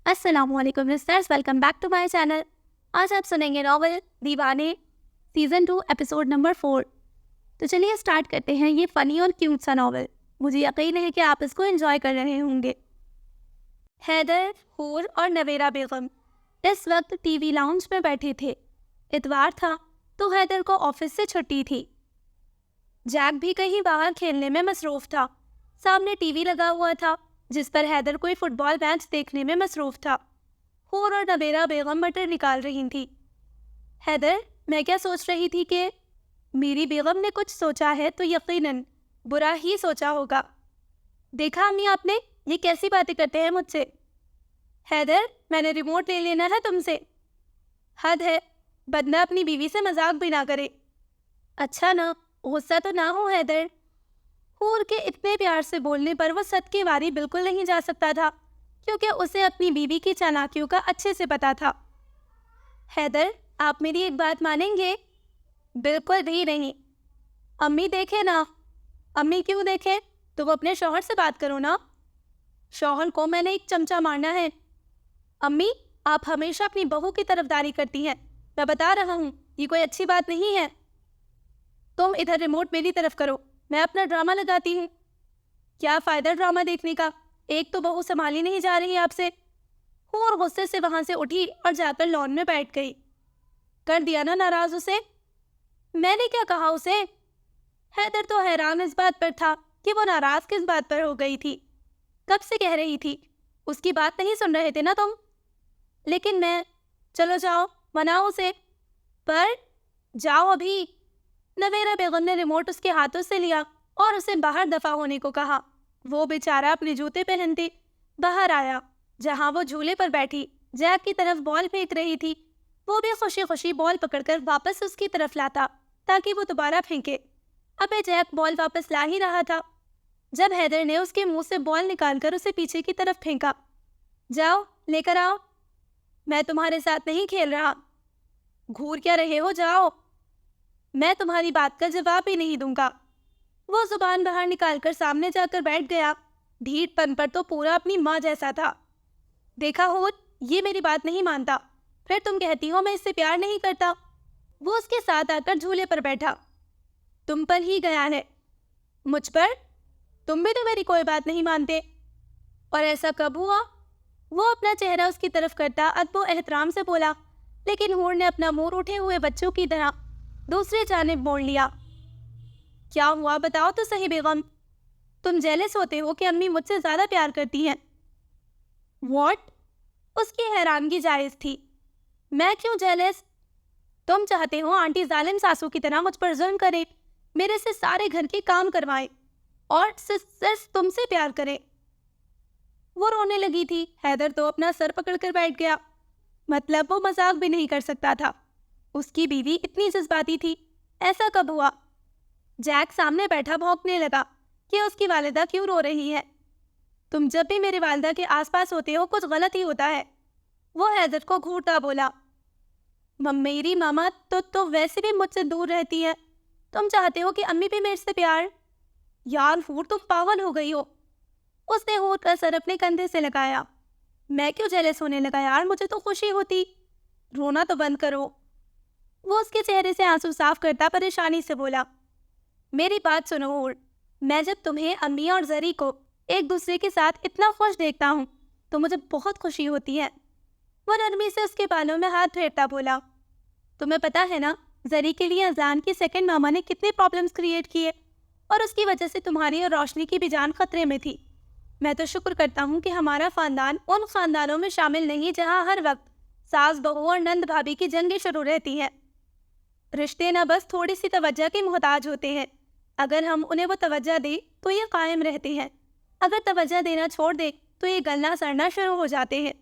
अस्सलामुअलैकुम listeners, welcome back to my channel. आज आप सुनेंगे नॉवल दीवाने सीजन 2 एपिसोड नंबर 4। तो चलिए स्टार्ट करते हैं ये फनी और क्यूट सा नॉवल। मुझे यकीन है कि आप इसको एंजॉय कर रहे होंगे। हैदर, हूर और नवेरा बेगम इस वक्त टीवी लाउंज में बैठे थे। इतवार था तो हैदर को ऑफिस से छुट्टी थी। जैक भी कहीं बाहर खेलने में मसरूफ था। सामने टीवी लगा हुआ था जिस पर हैदर कोई फुटबॉल मैच देखने में मसरूफ था। हूर और नवेरा बेगम मटर निकाल रही थी। हैदर, मैं क्या सोच रही थी कि मेरी बेगम ने कुछ सोचा है तो यकीनन बुरा ही सोचा होगा। देखा अम्मी आपने, ये कैसी बातें करते हैं मुझसे। हैदर, मैंने रिमोट ले लेना है तुमसे। हद है, बंदा अपनी बीवी से मजाक भी ना करे। अच्छा ना, गुस्सा तो ना हो हैदर। हूर के इतने प्यार से बोलने पर वो सद की वारी बिल्कुल नहीं जा सकता था, क्योंकि उसे अपनी बीवी की चालाकियों का अच्छे से पता था। हैदर, आप मेरी एक बात मानेंगे? बिल्कुल भी नहीं। अम्मी देखे ना। अम्मी क्यों देखे? तो वो अपने शौहर से बात करो ना। शौहर को मैंने एक चमचा मारना है। अम्मी, आप हमेशा अपनी बहू की तरफदारी करती हैं। मैं बता रहा हूँ, ये कोई अच्छी बात नहीं है। तुम इधर रिमोट मेरी तरफ करो, मैं अपना ड्रामा लगाती हूँ। क्या फायदा ड्रामा देखने का? एक तो बहू संभाली नहीं जा रही आपसे। हूर गुस्से से वहां से उठी और जाकर लॉन में बैठ गई। कर दिया ना नाराज उसे। मैंने क्या कहा उसे? हैदर तो हैरान इस बात पर था कि वो नाराज किस बात पर हो गई थी। कब से कह रही थी, उसकी बात नहीं सुन रहे थे ना तुम? लेकिन मैं, चलो जाओ मनाओ उसे। पर जाओ अभी। नवेरा बेगम ने रिमोट उसके हाथों से लिया और उसे बाहर दफा होने को कहा। वो बेचारा अपने जूते पहनते बाहर आया, जहां वो झूले पर बैठी जैक की तरफ बॉल फेंक रही थी। वो भी खुशी खुशी बॉल पकड़कर वापस उसकी तरफ लाता ताकि वो दोबारा फेंके। अबे जैक बॉल वापस ला ही रहा था जब हैदर ने उसके मुंह से बॉल निकालकर उसे पीछे की तरफ फेंका। जाओ लेकर आओ, मैं तुम्हारे साथ नहीं खेल रहा। घूर क्या रहे हो, जाओ। मैं तुम्हारी बात का जवाब ही नहीं दूंगा। वो जुबान बाहर निकालकर सामने जाकर बैठ गया। ढीठपन पर तो पूरा अपनी माँ जैसा था। देखा हो, ये मेरी बात नहीं मानता, फिर तुम कहती हो मैं इससे प्यार नहीं करता। वो उसके साथ आकर झूले पर बैठा। तुम पर ही गया है। मुझ पर? तुम भी तो मेरी कोई बात नहीं मानते। और ऐसा कब हुआ? वो अपना चेहरा उसकी तरफ करता अदब एहतराम से बोला, लेकिन हूर ने अपना मुंह उठे हुए बच्चों की तरह दूसरी जानिब मोड़ लिया। क्या हुआ, बताओ तो सही बेगम। तुम जेलस होते हो कि अम्मी मुझसे ज्यादा प्यार करती हैं। व्हाट? उसकी हैरानगी जायज थी। मैं क्यों जेलस? तुम चाहते हो आंटी जालिम सासू की तरह मुझ पर जुल्म करे, मेरे से सारे घर के काम करवाए और सिर्फ तुमसे प्यार करे। वो रोने लगी थी। हैदर तो अपना सर पकड़कर बैठ गया। मतलब वो मजाक भी नहीं कर सकता था। उसकी बीवी इतनी जज्बाती थी। ऐसा कब हुआ? जैक सामने बैठा भौंकने लगा कि उसकी वालिदा क्यों रो रही है। तुम जब भी मेरी वालिदा के आसपास होते हो कुछ गलत ही होता है। वो हैदर को घूरता बोला। मेरी मामा तो वैसे भी मुझसे दूर रहती है। तुम चाहते हो कि अम्मी भी मेरे से प्यार? यार हूर, तुम पागल हो गई हो। उसने हूर का सर अपने कंधे से लगाया। मैं क्यों जेलस होने लगा यार, मुझे तो खुशी होती। रोना तो बंद करो। वो उसके चेहरे से आंसू साफ करता परेशानी से बोला। मेरी बात सुनो हूर, मैं जब तुम्हें, अम्मी और जरी को एक दूसरे के साथ इतना खुश देखता हूँ तो मुझे बहुत खुशी होती है। वो नरमी से उसके बालों में हाथ फेरता बोला। तुम्हें पता है ना, जरी के लिए अजान की सेकंड मामा ने कितने प्रॉब्लम्स क्रिएट किए और उसकी वजह से तुम्हारी और रोशनी की भी जान खतरे में थी। मैं तो शुक्र करता हूँ कि हमारा खानदान उन खानदानों में शामिल नहीं जहाँ हर वक्त सास बहू और नंद भाभी की जंगें शुरू रहती हैं। रिश्ते न बस थोड़ी सी तवज्जो के मोहताज होते हैं। अगर हम उन्हें वो तवज्जो दें तो ये कायम रहते हैं। अगर तवज्जो देना छोड़ दे तो ये गलना सड़ना शुरू हो जाते हैं।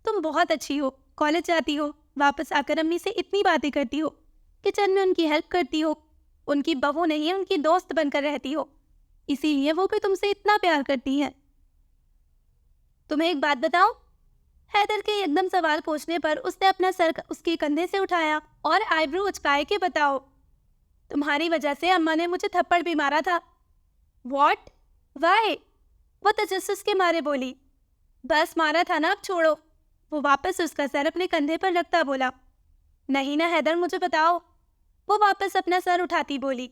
तुम बहुत अच्छी हो, कॉलेज जाती हो, वापस आकर अम्मी से इतनी बातें करती हो, किचन में उनकी हेल्प करती हो, उनकी बहू नहीं उनकी दोस्त बनकर रहती हो, इसीलिए वो भी तुमसे इतना प्यार करती हैं। तुम्हें एक बात बताऊं? हैदर के एकदम सवाल पूछने पर उसने अपना सर उसके कंधे से उठाया और आईब्रो उचकाए के बताओ। तुम्हारी वजह से अम्मा ने मुझे थप्पड़ भी मारा था। व्हाट? वाई? वो तजस्सुस के मारे बोली। बस मारा था ना, अब छोड़ो। वो वापस उसका सर अपने कंधे पर रखता बोला। नहीं ना हैदर, मुझे बताओ। वो वापस अपना सर उठाती बोली।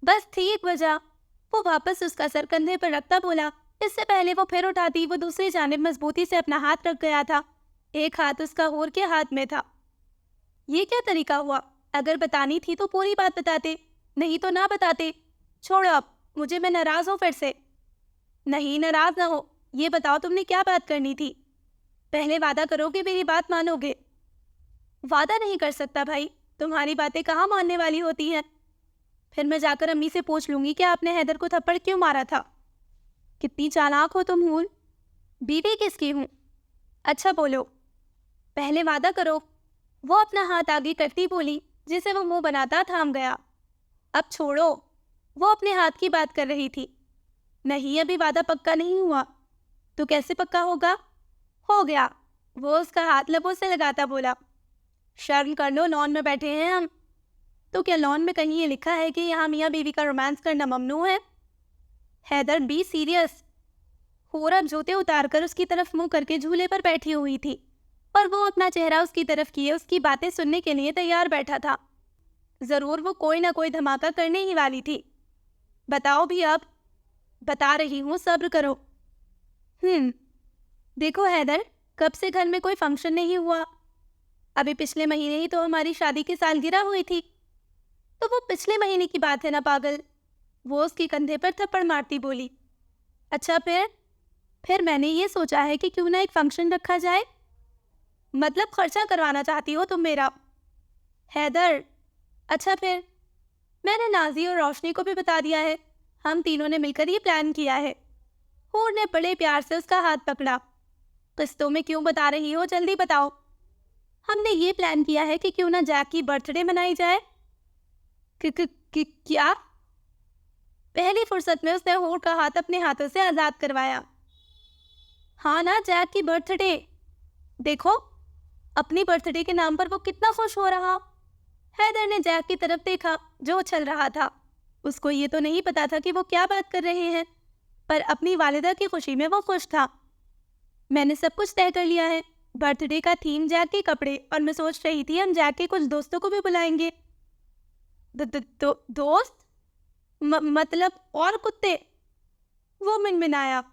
बस ठीक बजा। वो वापस उसका सर कंधे पर रखता बोला। इससे पहले वो फिर उठाती, वो दूसरी जानिब मजबूती से अपना हाथ रख गया था। एक हाथ उसका हूर के हाथ में था। ये क्या तरीका हुआ? अगर बतानी थी तो पूरी बात बताते, नहीं तो ना बताते। छोड़ो अब, मुझे, मैं नाराज हूँ फिर से। नहीं, नाराज ना हो। ये बताओ तुमने क्या बात करनी थी? पहले वादा करो कि मेरी बात मानोगे। वादा नहीं कर सकता भाई, तुम्हारी बातें कहाँ मानने वाली होती हैं। फिर मैं जाकर अम्मी से पूछ लूंगी कि आपने हैदर को थप्पड़ क्यों मारा था। कितनी चालाक हो तुम हूल। बीवी किसकी हूँ? अच्छा बोलो, पहले वादा करो। वो अपना हाथ आगे करती बोली, जिसे वो मुंह बनाता थाम गया। अब छोड़ो, वो अपने हाथ की बात कर रही थी। नहीं, अभी वादा पक्का नहीं हुआ। तो कैसे पक्का होगा? हो गया। वो उसका हाथ लबों से लगाता बोला। शर्म कर लो, लॉन में बैठे हैं हम। तो क्या लॉन में कहीं ये लिखा है कि यहाँ मियाँ बीवी का रोमांस करना ममनू है? Haider, be serious. होरा जूते उतार कर उसकी तरफ मुंह करके झूले पर बैठी हुई थी और वो अपना चेहरा उसकी तरफ किए उसकी बातें सुनने के लिए तैयार बैठा था। जरूर वो कोई ना कोई धमाका करने ही वाली थी। बताओ भी अब। बता रही हूँ, सब्र करो। देखो हैदर, कब से घर में कोई फंक्शन नहीं हुआ। अभी पिछले महीने ही तो हमारी शादी की सालगिरह हुई थी। तो वो पिछले महीने की बात है ना पागल। वो उसके कंधे पर थप्पड़ मारती बोली। अच्छा फिर मैंने ये सोचा है कि क्यों ना एक फंक्शन रखा जाए। मतलब खर्चा करवाना चाहती हो तुम मेरा? हैदर, अच्छा फिर मैंने नाजी और रोशनी को भी बता दिया है। हम तीनों ने मिलकर ये प्लान किया है। हूर ने बड़े प्यार से उसका हाथ पकड़ा। किस्तों में क्यों बता रही हो, जल्दी बताओ। हमने ये प्लान किया है कि क्यों ना जैक की बर्थडे मनाई जाए। क्या? पहली फुर्सत में उसने हूर का हाथ अपने हाथों से आजाद करवाया। हाँ ना, जैक की बर्थडे। देखो, अपनी बर्थडे के नाम पर वो कितना खुश हो रहा। हैदर ने जैक की तरफ देखा जो उछल रहा था। उसको ये तो नहीं पता था कि वो क्या बात कर रहे हैं, पर अपनी वालिदा की खुशी में वो खुश था। मैंने सब कुछ तय कर लिया है। बर्थडे का थीम जैक के कपड़े, और मैं सोच रही थी हम जैक के कुछ दोस्तों को भी बुलाएंगे। दोस्त? मतलब और कुत्ते? वो मिनमिनाया।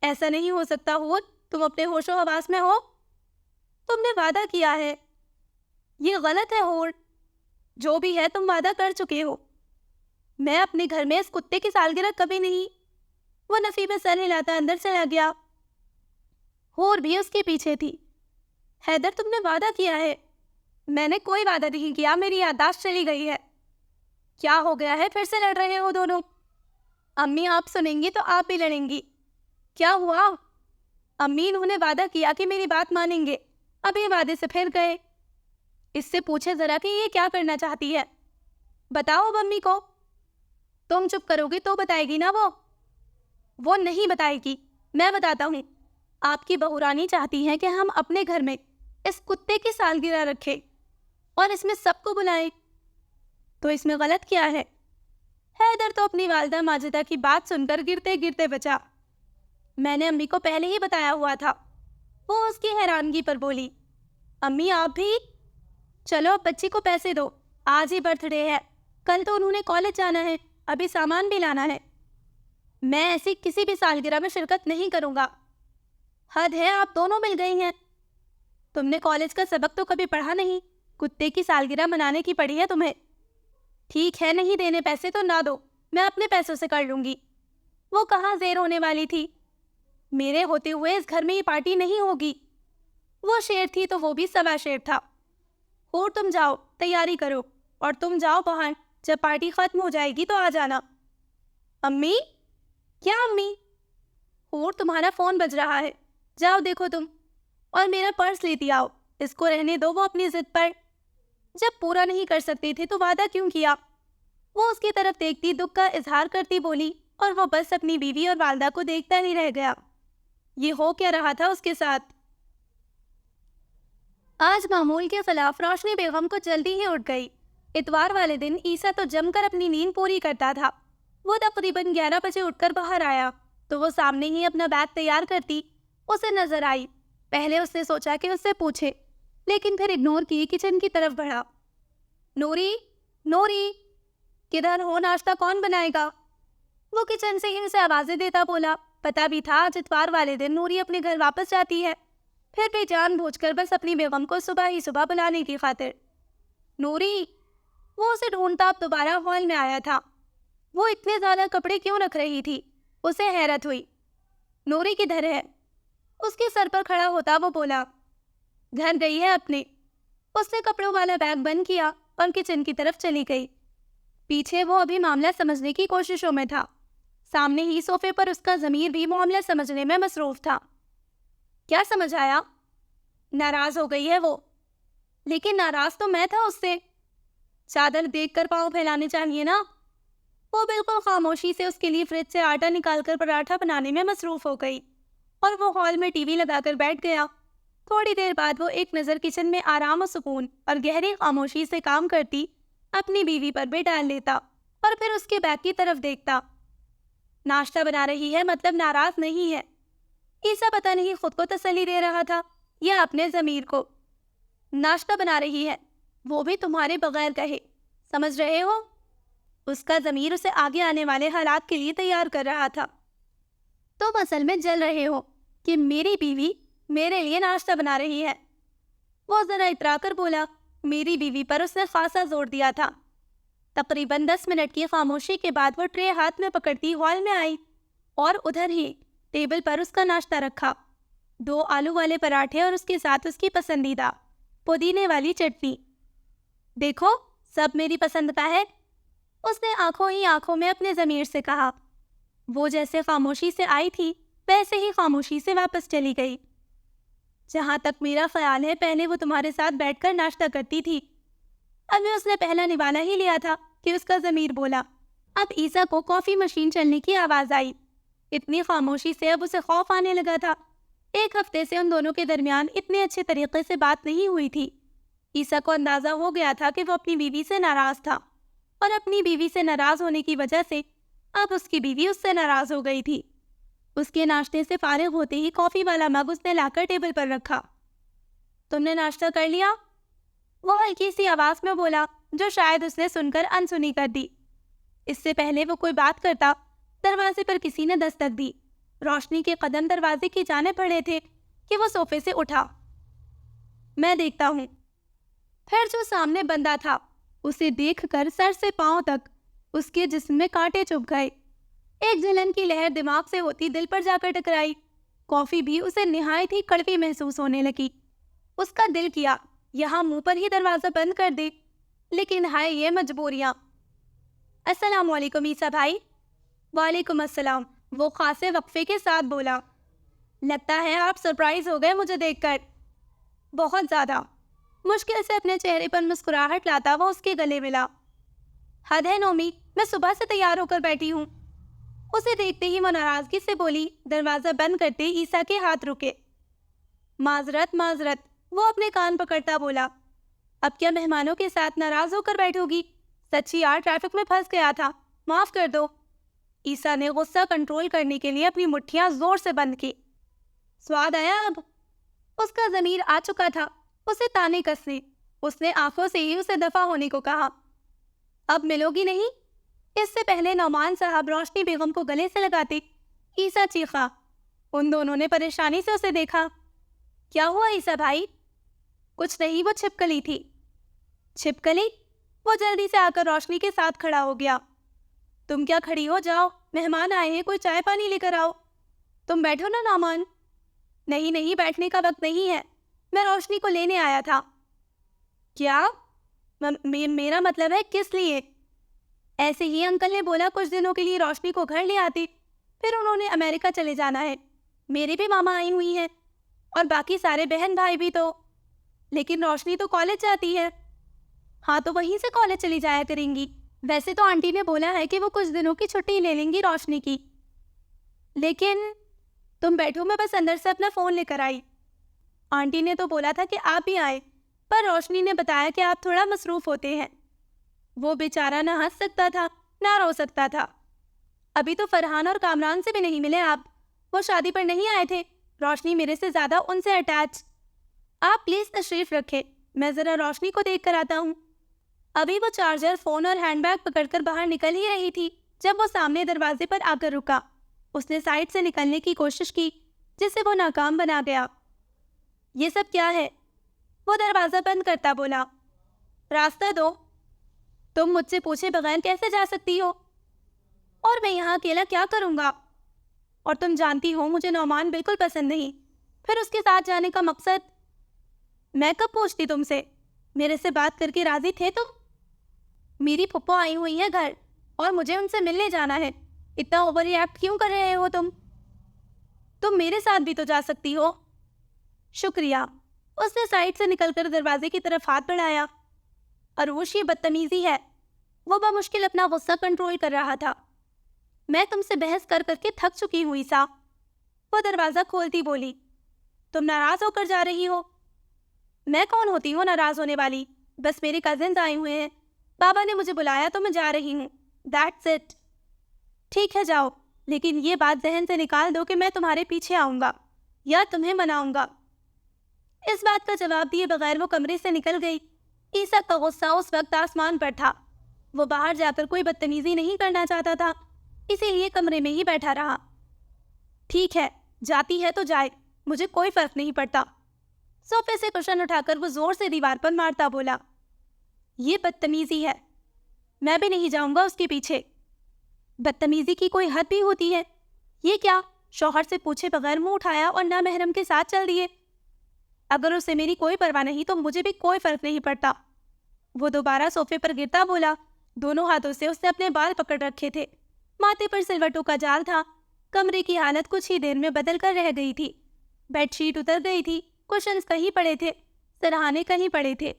ऐसा नहीं हो सकता हो, तुम अपने होशो हवास में हो। तुमने वादा किया है। ये गलत है होर। जो भी है तुम वादा कर चुके हो। मैं अपने घर में इस कुत्ते की सालगिरह कभी नहीं। वो नफी में सर हिलाता अंदर चला गया। होर भी उसके पीछे थी। हैदर, तुमने वादा किया है। मैंने कोई वादा नहीं किया, मेरी याददाश्त चली गई है। क्या हो गया है, फिर से लड़ रहे हो दोनों? अम्मी आप सुनेंगी तो आप भी लड़ेंगी। क्या हुआ? अम्मी, उन्होंने वादा किया कि मेरी बात मानेंगे, अभी वादे से फिर गए। इससे पूछे जरा कि ये क्या करना चाहती है। बताओ अब अम्मी को। तुम चुप करोगी तो बताएगी ना वो नहीं बताएगी, मैं बताता हूँ। आपकी बहुरानी चाहती है कि हम अपने घर में इस कुत्ते की सालगिरह रखें और इसमें सबको बुलाएं। तो इसमें गलत क्या है? हैदर तो अपनी वालिदा माजिदा की बात सुनकर गिरते गिरते बचा। मैंने अम्मी को पहले ही बताया हुआ था। वो उसकी हैरानगी पर बोली। अम्मी आप भी? चलो अब बच्ची को पैसे दो, आज ही बर्थडे है, कल तो उन्होंने कॉलेज जाना है, अभी सामान भी लाना है। मैं ऐसी किसी भी सालगिरह में शिरकत नहीं करूँगा। हद है, आप दोनों मिल गई हैं। तुमने कॉलेज का सबक तो कभी पढ़ा नहीं, कुत्ते की सालगिरह मनाने की पड़ी है तुम्हें। ठीक है, नहीं देने पैसे तो ना दो, मैं अपने पैसों से कर लूँगी। वो कहाँ ज़ेर होने वाली थी। मेरे होते हुए इस घर में ये पार्टी नहीं होगी। वो शेर थी तो वो भी सवा शेर था। और तुम जाओ, तैयारी करो, और तुम जाओ बाहर, जब पार्टी खत्म हो जाएगी तो आ जाना। अम्मी? क्या अम्मी? और तुम्हारा फ़ोन बज रहा है, जाओ देखो तुम। और मेरा पर्स लेती आओ, इसको रहने दो, वो अपनी जिद पर। जब पूरा नहीं कर सकते थे तो वादा क्यों किया? वो उसकी तरफ देखती दुख का इजहार करती बोली, और वो बस अपनी बीवी और वालदा को देखता ही रह गया। ये हो क्या रहा था उसके साथ? आज मामूल के खिलाफ रोशनी बेगम को जल्दी ही उठ गई। इतवार वाले दिन ईसा तो जमकर अपनी नींद पूरी करता था। वो तकरीबन 11 बजे उठकर बाहर आया तो वो सामने ही अपना बैग तैयार करती उसे नजर आई। पहले उसने सोचा कि उससे पूछे, लेकिन फिर इग्नोर किए किचन की तरफ बढ़ा। नूरी, नूरी, किधर हो? नाश्ता कौन बनाएगा? वो किचन से ही उसे आवाजें देता बोला। पता भी था आज इतवार वाले दिन नूरी अपने घर वापस जाती है, फिर भी जानबूझकर बस अपनी बेगम को सुबह ही सुबह बुलाने की खातिर। नूरी, वो उसे ढूंढता अब दोबारा हॉल में आया था। वो इतने ज्यादा कपड़े क्यों रख रही थी? उसे हैरत हुई। नूरी किधर है? उसके सर पर खड़ा होता वो बोला, घर गई है अपने। उसने कपड़ों वाला बैग बंद किया और किचन की तरफ चली गई। पीछे वो अभी मामला समझने की कोशिशों में था। सामने ही सोफे पर उसका ज़मीर भी मामला समझने में मसरूफ था। क्या समझ आया? नाराज हो गई है वो। लेकिन नाराज तो मैं था उससे। चादर देखकर पाँव फैलाने चाहिए ना। वो बिल्कुल खामोशी से उसके लिए फ्रिज से आटा निकालकर पराठा बनाने में मसरूफ हो गई और वो हॉल में टीवी लगाकर बैठ गया। थोड़ी देर बाद वो एक नज़र किचन में आराम और सुकून और गहरी खामोशी से काम करती अपनी बीवी पर भी डाल लेता और फिर उसके बैग की तरफ देखता। नाश्ता बना रही है मतलब नाराज नहीं है। ईसा पता नहीं खुद को तसल्ली दे रहा था या अपने ज़मीर को। नाश्ता बना रही है, वो भी तुम्हारे बगैर कहे। समझ रहे हो? उसका ज़मीर उसे आगे आने वाले हालात के लिए तैयार कर रहा था। तुम असल में जल रहे हो कि मेरी बीवी मेरे लिए नाश्ता बना रही है। वो ज़रा इतराकर बोला। मेरी बीवी पर उसने खासा जोर दिया था। तकरीबन 10 मिनट की खामोशी के बाद वो ट्रे हाथ में पकड़ती हॉल में आई और उधर ही टेबल पर उसका नाश्ता रखा। 2 आलू वाले पराठे और उसके साथ उसकी पसंदीदा पुदीने वाली चटनी। देखो, सब मेरी पसंद का है, उसने आंखों ही आंखों में अपने ज़मीर से कहा। वो जैसे खामोशी से आई थी वैसे ही खामोशी से वापस चली गई। जहाँ तक मेरा ख्याल है पहले वो तुम्हारे साथ बैठकर नाश्ता करती थी। अभी उसने पहला निवाला ही लिया था कि उसका ज़मीर बोला। अब ईसा को कॉफ़ी मशीन चलने की आवाज़ आई। इतनी खामोशी से अब उसे खौफ आने लगा था। 1 हफ्ते से उन दोनों के दरमियान इतने अच्छे तरीके से बात नहीं हुई थी। ईसा को अंदाज़ा हो गया था कि वो अपनी बीवी से नाराज़ था और अपनी बीवी से नाराज़ होने की वजह से अब उसकी बीवी उससे नाराज़ हो गई थी। उसके नाश्ते से फारिग होते ही कॉफ़ी वाला मग उसने लाकर टेबल पर रखा। तुमने नाश्ता कर लिया? वो हल्की सी आवाज़ में बोला, जो शायद उसने सुनकर अनसुनी कर दी। इससे पहले वो कोई बात करता, दरवाजे पर किसी ने दस्तक दी। रोशनी के कदम दरवाजे की जाने पड़े थे कि वो सोफे से उठा। मैं देखता हूँ। फिर जो सामने बंदा था उसे देखकर सर से पांव तक उसके जिस्म में कांटे चुभ गए। एक जलन की लहर दिमाग से होती दिल पर जाकर टकराई। कॉफ़ी भी उसे निहायत ही कड़वी महसूस होने लगी। उसका दिल किया यहाँ मुंह पर ही दरवाज़ा बंद कर दे, लेकिन हाय ये मजबूरियाँ। अस्सलाम वालेकुम ईसा भाई। वालेकुम अस्सलाम, वो खासे वक्फे के साथ बोला। लगता है आप सरप्राइज हो गए मुझे देखकर। बहुत ज़्यादा। मुश्किल से अपने चेहरे पर मुस्कुराहट लाता वो उसके गले मिला। हद है नोमी, मैं सुबह से तैयार होकर बैठी हूँ। उसे देखते ही वो नाराज़गी से बोली। दरवाज़ा बंद करते ईसा के हाथ रुके। माजरत माजरत, वो अपने कान पकड़ता बोला। अब क्या मेहमानों के साथ नाराज़ होकर बैठोगी? सच्ची यार, ट्रैफिक में फंस गया था, माफ़ कर दो। ईसा ने गुस्सा कंट्रोल करने के लिए अपनी मुट्ठियां जोर से बंद की। स्वाद आया अब? उसका ज़मीर आ चुका था उसे ताने कसने। उसने आंखों से ही उसे दफा होने को कहा। अब मिलोगी नहीं? इससे पहले नौमान साहब रोशनी बेगम को गले से लगाते ईसा चीखा। उन दोनों ने परेशानी से उसे देखा। क्या हुआ ईसा भाई? कुछ नहीं, वो छिपकली थी। छिपकली? वो जल्दी से आकर रोशनी के साथ खड़ा हो गया। तुम क्या खड़ी हो? जाओ, मेहमान आए हैं, कोई चाय पानी लेकर आओ। तुम बैठो ना नौमान। नहीं नहीं, बैठने का वक्त नहीं है, मैं रोशनी को लेने आया था। क्या? मेरा मतलब है किस लिए? ऐसे ही अंकल ने बोला कुछ दिनों के लिए रोशनी को घर ले आती, फिर उन्होंने अमेरिका चले जाना है। मेरी भी मामा आई हुई हैं और बाकी सारे बहन भाई भी। तो लेकिन रोशनी तो कॉलेज जाती है। हाँ, तो वहीं से कॉलेज चली जाया करेंगी। वैसे तो आंटी ने बोला है कि वो कुछ दिनों की छुट्टी ले लेंगी रोशनी की। लेकिन तुम बैठो, मैं बस अंदर से अपना फ़ोन लेकर आई। आंटी ने तो बोला था कि आप भी आए, पर रोशनी ने बताया कि आप थोड़ा मसरूफ़ होते हैं। वो बेचारा ना हंस सकता था ना रो सकता था। अभी तो फरहान और कामरान से भी नहीं मिले आप। वो शादी पर नहीं आए थे, रोशनी मेरे से ज़्यादा उनसे अटैच। आप प्लीज़ तशरीफ़ रखें, मैं ज़रा रोशनी को देख कर आता हूँ। अभी वो चार्जर, फ़ोन और हैंडबैग पकड़कर बाहर निकल ही रही थी जब वो सामने दरवाजे पर आकर रुका। उसने साइड से निकलने की कोशिश की, जिससे वो नाकाम बना गया। ये सब क्या है? वो दरवाज़ा बंद करता बोला। रास्ता दो, तुम मुझसे पूछे बगैर कैसे जा सकती हो? और मैं यहाँ अकेला क्या करूँगा? और तुम जानती हो मुझे नौमान बिल्कुल पसंद नहीं, फिर उसके साथ जाने का मकसद? मैं कब पूछती तुमसे? मेरे से बात करके राजी थे तुम? मेरी फुप्पो आई हुई है घर और मुझे उनसे मिलने जाना है। इतना ओवर रिएक्ट क्यों कर रहे हो तुम मेरे साथ भी तो जा सकती हो। शुक्रिया। उसने साइड से निकलकर दरवाजे की तरफ हाथ बढ़ाया। अरूश, ये बदतमीजी है। वो बमुश्किल अपना गुस्सा कंट्रोल कर रहा था। मैं तुमसे बहस कर करके थक चुकी हूँ ईसा। वो दरवाज़ा खोलती बोली। तुम नाराज़ होकर जा रही हो? मैं कौन होती हूँ नाराज़ होने वाली? बस मेरे कजिन्स आए हुए हैं, बाबा ने मुझे बुलाया तो मैं जा रही हूँ, दैट्स इट। ठीक है जाओ, लेकिन ये बात जहन से निकाल दो कि मैं तुम्हारे पीछे आऊँगा या तुम्हें मनाऊँगा। इस बात का जवाब दिए बगैर वो कमरे से निकल गई। ईसा का गुस्सा उस वक्त आसमान पर था। वो बाहर जाकर कोई बदतमीजी नहीं करना चाहता था, इसीलिए कमरे में ही बैठा रहा। ठीक है, जाती है तो जाए, मुझे कोई फर्क नहीं पड़ता। सोफे से कुशन उठाकर वो जोर से दीवार पर मारता बोला। ये बदतमीजी है, मैं भी नहीं जाऊंगा उसके पीछे। बदतमीजी की कोई हद भी होती है। ये क्या, शौहर से पूछे बगैर मुंह उठाया और ना महरम के साथ चल दिए। अगर उसे मेरी कोई परवाह नहीं तो मुझे भी कोई फर्क नहीं पड़ता। वो दोबारा सोफे पर गिरता बोला। दोनों हाथों से उसने अपने बाल पकड़ रखे थे। माथे पर सिलवटों का जाल था। कमरे की हालत कुछ ही देर में बदल कर रह गई थी। बेडशीट उतर गई थी, कुशन्स कहीं पड़े थे, सरहाने कहीं पड़े थे।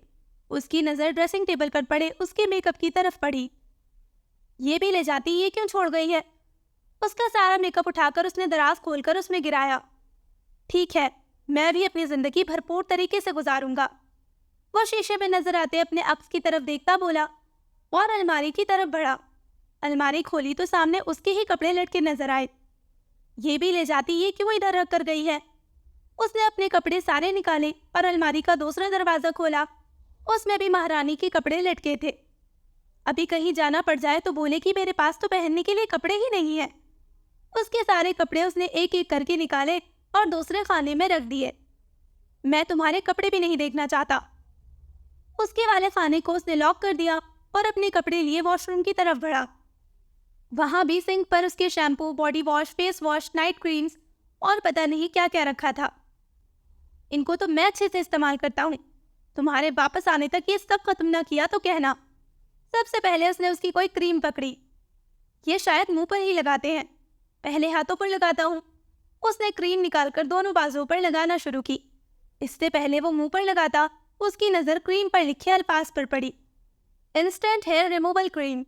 उसकी नज़र ड्रेसिंग टेबल पर पड़े उसके मेकअप की तरफ पड़ी। ये भी ले जाती, ये क्यों छोड़ गई है? उसका सारा मेकअप उठाकर उसने दराज खोलकर उसमें गिराया। ठीक है, मैं भी अपनी जिंदगी भरपूर तरीके से गुजारूंगा। वो शीशे में नजर आते अपने अक्स की तरफ देखता बोला और अलमारी की तरफ बढ़ा। अलमारी खोली तो सामने उसके ही कपड़े लटके नजर आए। ये भी ले जाती, ये क्यों इधर रख कर गई है? उसने अपने कपड़े सारे निकाले और अलमारी का दूसरा दरवाजा खोला। उसमें भी महारानी के कपड़े लटके थे। अभी कहीं जाना पड़ जाए तो बोले कि मेरे पास तो पहनने के लिए कपड़े ही नहीं है। उसके सारे कपड़े उसने एक एक करके निकाले और दूसरे खाने में रख दिए। मैं तुम्हारे कपड़े भी नहीं देखना चाहता। उसके वाले खाने को उसने लॉक कर दिया और अपने कपड़े लिए वॉशरूम की तरफ बढ़ा। वहां भी सिंक पर उसके shampoo, body wash, face wash, night creams और पता नहीं क्या क्या रखा था। इनको तो मैं अच्छे से इस्तेमाल करता हूँ। तुम्हारे वापस आने तक ये सब खत्म ना किया तो कहना। सबसे पहले उसने उसकी कोई क्रीम पकड़ी। ये शायद मुंह पर ही लगाते हैं, पहले हाथों पर लगाता हूँ। उसने क्रीम निकालकर दोनों बाजुओं पर लगाना शुरू की। इससे पहले वो मुंह पर लगाता, उसकी नज़र क्रीम पर लिखे अल्फाज पर पड़ी। Instant hair removal cream.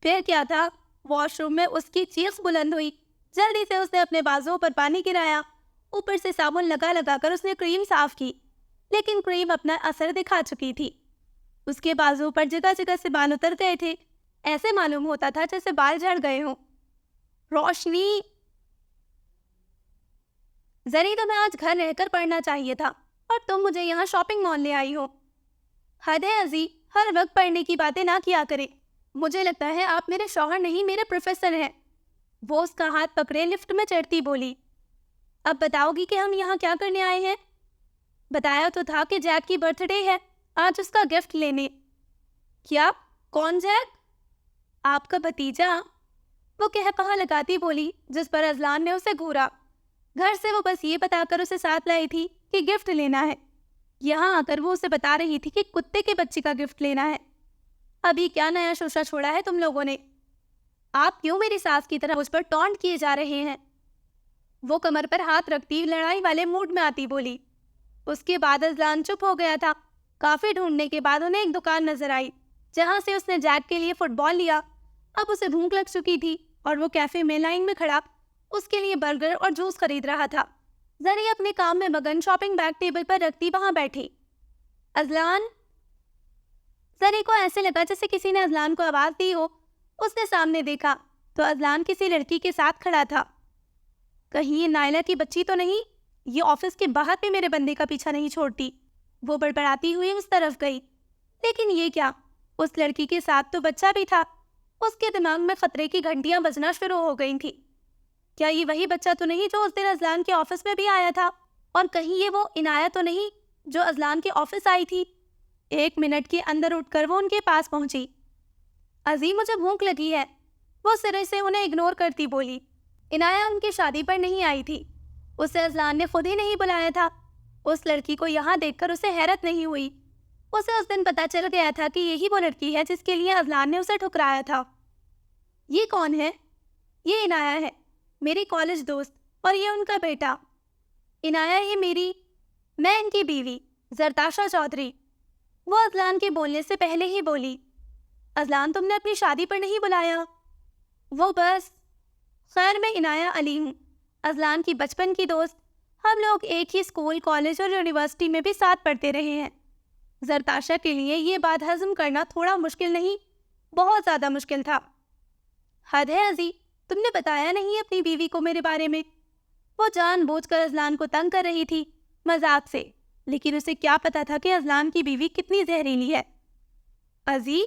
फिर क्या था, वॉशरूम में उसकी चीख बुलंद हुई। जल्दी से उसने अपने बाजुओं पर पानी गिराया। ऊपर से साबुन लगा लगा कर उसने क्रीम साफ की, लेकिन क्रीम अपना असर दिखा चुकी थी। उसके बाजुओं पर जगह जगह से बाल उतर गए थे। ऐसे मालूम होता था जैसे बाल झड़ गए हों। रोशनी, जरी तुम्हें आज घर रहकर पढ़ना चाहिए था और तुम मुझे यहाँ शॉपिंग मॉल ले आई हो। हद है अजी, हर वक्त पढ़ने की बातें ना किया करे। मुझे लगता है आप मेरे शौहर नहीं, मेरे प्रोफेसर हैं। वो उसका हाथ पकड़े लिफ्ट में चढ़ती बोली। अब बताओगी कि हम यहाँ क्या करने आए हैं? बताया तो था कि जैक की बर्थडे है, आज उसका गिफ्ट लेने। क्या? कौन जैक? आपका भतीजा। वो कहा लगाती बोली, जिस पर अजलान ने उसे घूरा। घर से वो बस ये बताकर उसे साथ लाई थी कि गिफ्ट लेना है। यहाँ आकर वो उसे बता रही थी कि कुत्ते के बच्चे का गिफ्ट लेना है। अभी क्या नया शोशा छोड़ा है तुम लोगों ने? आप क्यों मेरी सास की तरह उस पर टॉन्ट किए जा रहे हैं? वो कमर पर हाथ रखती लड़ाई वाले मूड में आती बोली। उसके बाद अजलान चुप हो गया था। काफी ढूंढने के बाद उन्हें एक दुकान नजर आई, जहां से उसने जैक के लिए फुटबॉल लिया। अब उसे भूख लग चुकी थी और वो कैफे में लाइन में खड़ा उसके लिए बर्गर और जूस खरीद रहा था। जरी अपने काम में मगन शॉपिंग बैग टेबल पर रखती वहां बैठी। अजलान। जरी को ऐसे लगा जैसे किसी ने अजलान को आवाज दी हो। उसने सामने देखा तो अजलान किसी लड़की के साथ खड़ा था। कहीं ये नायला की बच्ची तो नहीं? ये ऑफिस के बाहर भी मेरे बंदे का पीछा नहीं छोड़ती। वो बड़बड़ाती हुई उस तरफ गई। लेकिन ये क्या, उस लड़की के साथ तो बच्चा भी था। उसके दिमाग में खतरे की घंटियां बजना शुरू हो गई थी। क्या ये वही बच्चा तो नहीं जो उस दिन अजलान के ऑफिस में भी आया था? और कहीं ये वो इनाया तो नहीं जो अजलान के ऑफिस आई थी? 1 मिनट के अंदर उठकर वो उनके पास पहुंची। अजी, मुझे भूख लगी है, वो सिरे से उन्हें इग्नोर करती बोली। इनाया उनकी शादी पर नहीं आई थी, उसे अजलान ने खुद ही नहीं बुलाया था। उस लड़की को यहाँ देखकर उसे हैरत नहीं हुई। उसे उस दिन पता चल गया था कि यही वो लड़की है जिसके लिए अजलान ने उसे ठुकराया था। ये कौन है? ये इनाया है, मेरी कॉलेज दोस्त, और ये उनका बेटा। इनाया ही मैं इनकी बीवी जरताशा चौधरी। वो अजलान के बोलने से पहले ही बोली, अजलान, तुमने अपनी शादी पर नहीं बुलाया? वो बस। खैर, मैं इनाया अली हूँ, अजलान की बचपन की दोस्त। हम लोग एक ही स्कूल, कॉलेज और यूनिवर्सिटी में भी साथ पढ़ते रहे हैं। जरताशा के लिए ये बात हजम करना थोड़ा मुश्किल नहीं, बहुत ज़्यादा मुश्किल था। हद है अजी, तुमने बताया नहीं अपनी बीवी को मेरे बारे में। वो जानबूझकर अजलान को तंग कर रही थी, मजाक से, लेकिन उसे क्या पता था कि अजलान की बीवी कितनी जहरीली है। अजी,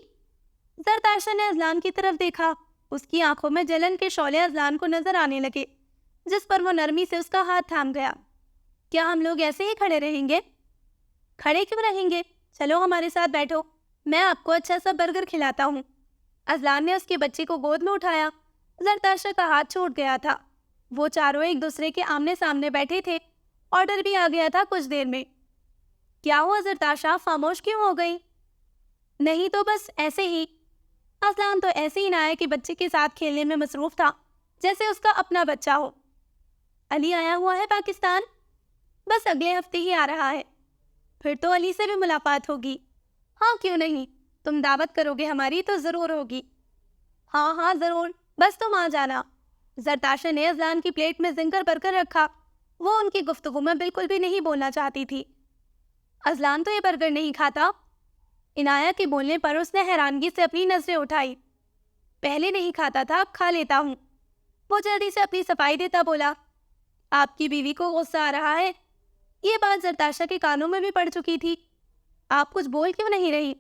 जरताशा ने अजलान की तरफ देखा। उसकी आंखों में जलन के शौले अजलान को नजर आने लगे, जिस पर वो नरमी से उसका हाथ थाम गया। क्या हम लोग ऐसे ही खड़े रहेंगे? खड़े क्यों रहेंगे? चलो हमारे साथ बैठो, मैं आपको अच्छा सा बर्गर खिलाता हूँ। अजलान ने उसके बच्चे को गोद में उठाया। जरताशा का हाथ छूट गया था। वो चारों एक दूसरे के आमने सामने बैठे थे। ऑर्डर भी आ गया था कुछ देर में। क्या हुआ जरताशा, खामोश क्यों हो गई? नहीं तो बस ऐसे ही। अजलान तो ऐसे ही इनाया के बच्चे के साथ खेलने में मसरूफ था जैसे उसका अपना बच्चा हो। अली आया हुआ है पाकिस्तान? बस अगले हफ्ते ही आ रहा है। फिर तो अली से भी मुलाकात होगी। हाँ, क्यों नहीं, तुम दावत करोगे हमारी तो ज़रूर होगी। हाँ हाँ ज़रूर, बस तुम आ जाना। जरताशा ने अजलान की प्लेट में जिंगर बर्गर रखा। वो उनकी गुफ्तगू में बिल्कुल भी नहीं बोलना चाहती थी। अजलान तो ये बर्गर नहीं खाता। इनाया के बोलने पर उसने हैरानगी से अपनी नजरें उठाई। पहले नहीं खाता था, अब खा लेता हूँ। वो जल्दी से अपनी सफाई देता बोला, आपकी बीवी को गुस्सा आ रहा है? ये बात जरताशा के कानों में भी पड़ चुकी थी। आप कुछ बोल क्यों नहीं रही?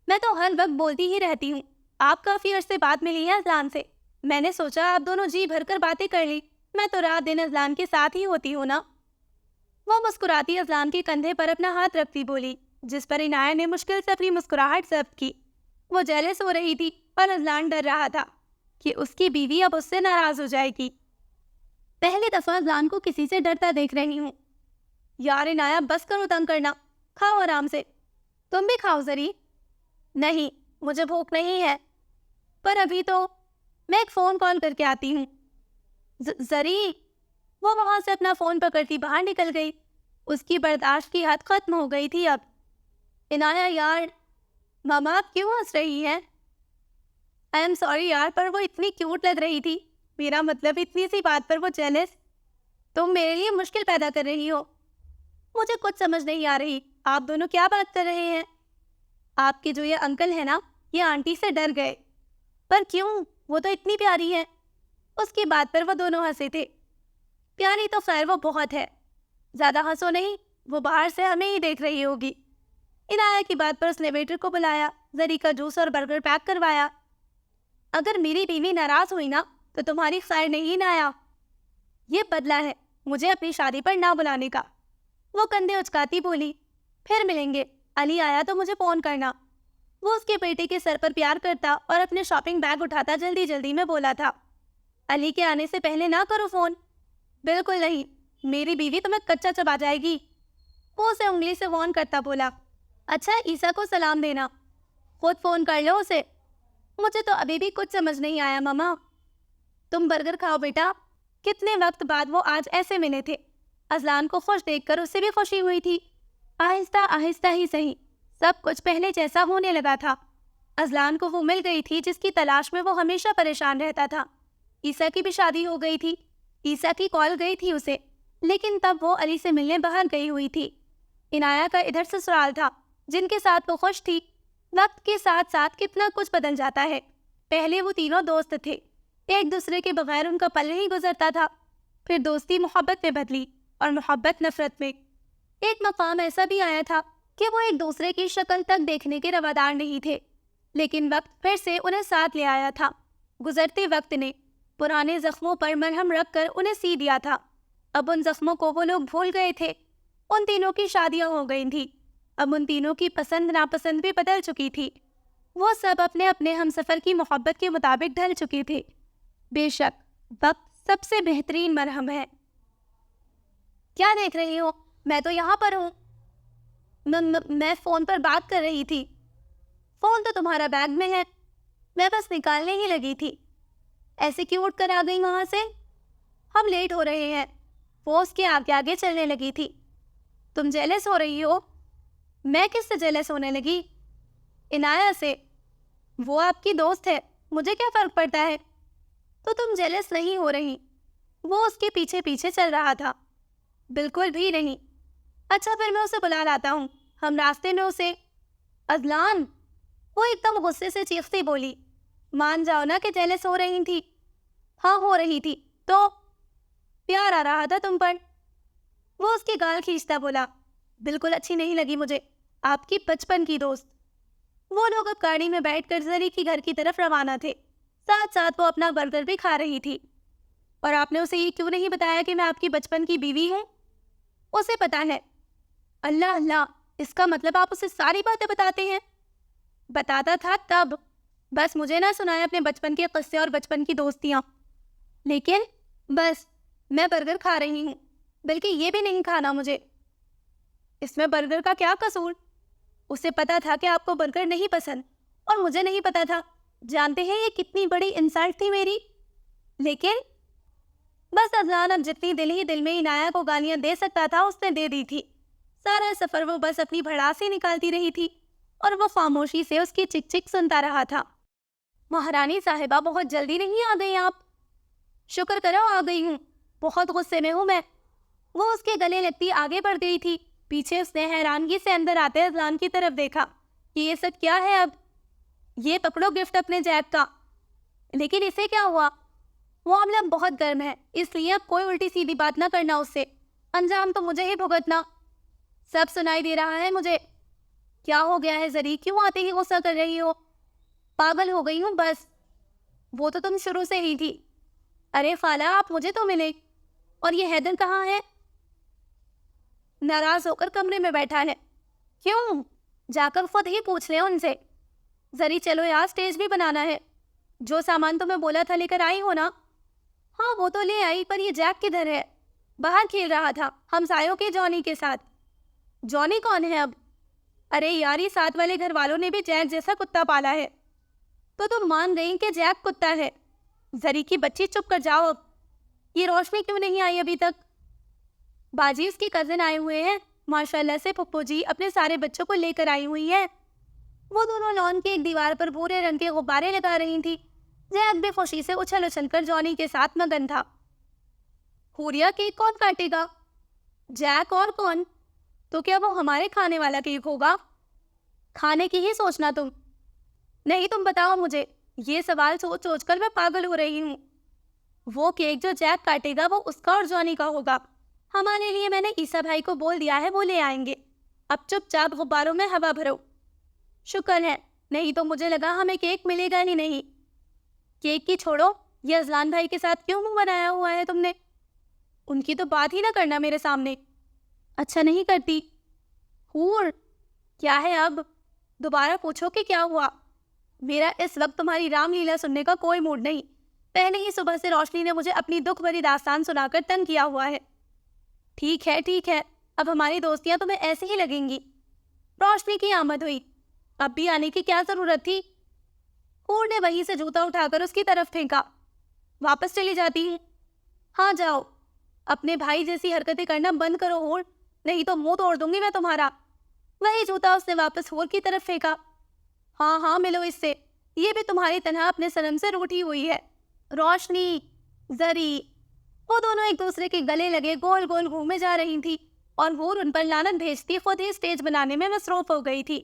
मैं तो हर वक्त बोलती ही रहती हूँ। आप काफ़ी अरसे बाद मिली हैं अजलान से, मैंने सोचा आप दोनों जी भरकर बातें कर ली। मैं तो रात दिन अजलान के साथ ही होती हूँ ना। वो मुस्कुराती अजलान के कंधे पर अपना हाथ रखती बोली, जिस पर इनाया ने मुश्किल से अपनी मुस्कुराहट जब्त की। वो जेलस हो रही थी और अजलान डर रहा था कि उसकी बीवी अब उससे नाराज हो जाएगी। पहली दफा अजलान को किसी से डरता देख रही हूँ। यार इनाया, बस करो तंग करना, खाओ आराम से। तुम भी खाओ जरी। नहीं, मुझे भूख नहीं है। पर अभी तो मैं एक फ़ोन कॉल करके आती हूँ। जरी। वो वहाँ से अपना फ़ोन पकड़ती बाहर निकल गई। उसकी बर्दाश्त की हद खत्म हो गई थी अब। इनाया, यार। मामा, आप क्यों हंस रही हैं? आई एम सॉरी यार, पर वो इतनी क्यूट लग रही थी। मेरा मतलब इतनी सी बात पर वो जेलस। तुम मेरे लिए मुश्किल पैदा कर रही हो। मुझे कुछ समझ नहीं आ रही, आप दोनों क्या बात कर रहे हैं? आपके जो ये अंकल है ना, ये आंटी से डर गए। पर क्यों? वो तो इतनी प्यारी है। उसकी बात पर वो दोनों हंसे थे। प्यारी तो खैर वो बहुत है, ज़्यादा हंसो नहीं, वो बाहर से हमें ही देख रही होगी। इनाया की बात पर उसने वेटर को बुलाया, जरी का जूस और बर्गर पैक करवाया। अगर मेरी बीवी नाराज़ हुई ना तो तुम्हारी खैर नहीं इनाया। ये बदला है मुझे अपनी शादी पर ना बुलाने का। वो कंधे उचकाती बोली, फिर मिलेंगे, अली आया तो मुझे फ़ोन करना। वो उसके बेटे के सर पर प्यार करता और अपने शॉपिंग बैग उठाता जल्दी जल्दी में बोला था, अली के आने से पहले ना करो फ़ोन। बिल्कुल नहीं, मेरी बीवी तुम्हें कच्चा चबा जाएगी। वो उसे उंगली से वार्न करता बोला, अच्छा ईसा को सलाम देना, खुद फ़ोन कर लो उसे। मुझे तो अभी भी कुछ समझ नहीं आया मामा। तुम बर्गर खाओ बेटा। कितने वक्त बाद वो आज ऐसे मिले थे। अजलान को खुश देखकर उसे भी खुशी हुई थी। आहिस्ता आहिस्ता ही सही, सब कुछ पहले जैसा होने लगा था। अजलान को वो मिल गई थी जिसकी तलाश में वो हमेशा परेशान रहता था। ईसा की भी शादी हो गई थी। ईसा की कॉल गई थी उसे, लेकिन तब वो अली से मिलने बाहर गई हुई थी। इनाया का इधर ससुराल था, जिनके साथ वो खुश थी। वक्त के साथ साथ कितना कुछ बदल जाता है। पहले वो तीनों दोस्त थे, एक दूसरे के बगैर उनका पल नहीं गुजरता था। फिर दोस्ती मोहब्बत में बदली, और मोहब्बत नफरत में। एक मकाम ऐसा भी आया था कि वो एक दूसरे की शक्ल तक देखने के रवादार नहीं थे, लेकिन वक्त फिर से उन्हें साथ ले आया था। गुजरते वक्त ने पुराने जख्मों पर मरहम रख कर उन्हें सी दिया था। अब उन जख्मों को वो लोग भूल गए थे। उन तीनों की शादियां हो गई थी। अब उन तीनों की पसंद नापसंद भी बदल चुकी थी। वो सब अपने अपने हमसफर की मोहब्बत के मुताबिक ढल चुके थे। बेशक वक्त सबसे बेहतरीन मरहम है। क्या देख रही हो? मैं तो यहाँ पर हूँ। मैं फ़ोन पर बात कर रही थी। फ़ोन तो तुम्हारा बैग में है। मैं बस निकालने ही लगी थी। ऐसे क्यों उठ कर आ गई वहाँ से? हम लेट हो रहे हैं। वो उसके आगे आगे चलने लगी थी। तुम जेलस हो रही हो? मैं किससे जेलस होने लगी? इनाया से। वो आपकी दोस्त है, मुझे क्या फ़र्क पड़ता है? तो तुम जेलस नहीं हो रही। वो उसके पीछे पीछे चल रहा था। बिल्कुल भी नहीं। अच्छा, फिर मैं उसे बुला लाता हूँ। हम रास्ते में उसे। अज़लान, वो एकदम गुस्से से चीखती बोली, मान जाओ ना कि जेलस हो रही थी। हाँ, हो रही थी। तो प्यार आ रहा था तुम पर। वो उसके गाल खींचता बोला, बिल्कुल अच्छी नहीं लगी मुझे आपकी बचपन की दोस्त। वो लोग अब गाड़ी में बैठकर जरी की घर की तरफ रवाना थे। साथ साथ वो अपना बर्गर भी खा रही थी। और आपने उसे ये क्यों नहीं बताया कि मैं आपकी बचपन की बीवी हूँ? उसे पता है। अल्लाह अल्लाह, इसका मतलब आप उसे सारी बातें बताते हैं? बताता था तब, बस मुझे ना सुनाया अपने बचपन के किस्से और बचपन की दोस्तियाँ। लेकिन बस मैं बर्गर खा रही हूँ, बल्कि ये भी नहीं खाना मुझे। इसमें बर्गर का क्या कसूर? उसे पता था कि आपको बर्गर नहीं पसंद और मुझे नहीं पता था। जानते हैं ये कितनी बड़ी इंसल्ट थी मेरी। लेकिन बस अज़लान अब जितनी दिल ही दिल में इनाया को गालियां दे सकता था उसने दे दी थी। सारा सफर वो बस अपनी भड़ास ही निकालती रही थी और वो खामोशी से उसकी चिक चिक सुनता रहा था। महारानी साहिबा, बहुत जल्दी नहीं आ गई आप? शुक्र करो आ गई हूँ, बहुत गुस्से में हूँ मैं। वो उसके गले लगती आगे बढ़ गई थी। पीछे उसने हैरानगी से अंदर आते अज़लान की तरफ देखा कि ये सब क्या है। अब ये पकड़ो गिफ्ट अपने जैक का। लेकिन इसे क्या हुआ? वो मामला बहुत गर्म है, इसलिए अब कोई उल्टी सीधी बात ना करना उससे। अंजाम तो मुझे ही भुगतना। सब सुनाई दे रहा है मुझे। क्या हो गया है जरी, क्यों आते ही गुस्सा कर रही हो? पागल हो गई हूँ बस। वो तो तुम शुरू से ही थी। अरे खाला, आप मुझे तो मिले। और ये हैदर कहाँ है? नाराज होकर कमरे में बैठा है। क्यों? जाकर खुद ही पूछ ले उनसे। जरी चलो यार, स्टेज भी बनाना है। जो सामान तो मैं बोला था लेकर आई हो ना? हाँ, वो तो ले आई, पर ये जैक किधर है? बाहर खेल रहा था हमसायों के जॉनी के साथ। जॉनी कौन है अब? अरे यार, ये साथ वाले घर वालों ने भी जैक जैसा कुत्ता पाला है। तो तुम मान गई कि जैक कुत्ता है? जरी की बच्ची, चुप कर जाओ अब। ये रोशनी क्यों नहीं आई अभी तक? बाजी उसकी कजिन आए हुए हैं। माशाल्लाह से पप्पू जी अपने सारे बच्चों को लेकर आई हुई है। वो दोनों लॉन की एक दीवार पर भूरे रंग के गुब्बारे लगा रही थी। जैक भी खुशी से उछल उछल कर जॉनी के साथ मगन था। हुरिया, केक कौन काटेगा? जैक और कौन? तो क्या वो हमारे खाने वाला केक होगा? खाने की ही सोचना तुम। नहीं, तुम बताओ मुझे। ये सवाल सोच सोच कर मैं पागल हो रही हूँ। वो केक जो जैक काटेगा वो उसका और जॉनी का होगा। हमारे लिए मैंने ईसा भाई को बोल दिया है, वो ले आएंगे। अब चुपचाप गुब्बारों में हवा भरो। शुक्र है, नहीं तो मुझे लगा हमें केक मिलेगा ही नहीं। केक की छोड़ो, ये अज़लान भाई के साथ क्यों मुंह बनाया हुआ है तुमने? उनकी तो बात ही ना करना मेरे सामने। अच्छा नहीं करती। हूर, क्या है अब? दोबारा पूछो कि क्या हुआ। मेरा इस वक्त तुम्हारी रामलीला सुनने का कोई मूड नहीं। पहले ही सुबह से रोशनी ने मुझे अपनी दुख भरी दास्तान सुनाकर तंग किया हुआ है। ठीक है ठीक है, अब हमारी दोस्तियां तुम्हें ऐसे ही लगेंगी। रोशनी की आमद हुई। अब भी आने की क्या जरूरत थी? हूर ने वहीं से जूता उठाकर उसकी तरफ फेंका। वापस चली जाती हूँ। हाँ जाओ। अपने भाई जैसी हरकतें करना बंद करो हूर, नहीं तो मुंह तोड़ दूंगी मैं तुम्हारा। वही जूता उसने वापस हूर की तरफ फेंका। हाँ हाँ, मिलो इससे। ये भी तुम्हारी तरह अपने सनम से रूठी हुई है। रोशनी, जरी, वो दोनों एक दूसरे के गले लगे गोल गोल घूमे जा रही थी और हूर उन पर लानत भेजती खुद ही स्टेज बनाने में मसरूफ हो गई थी।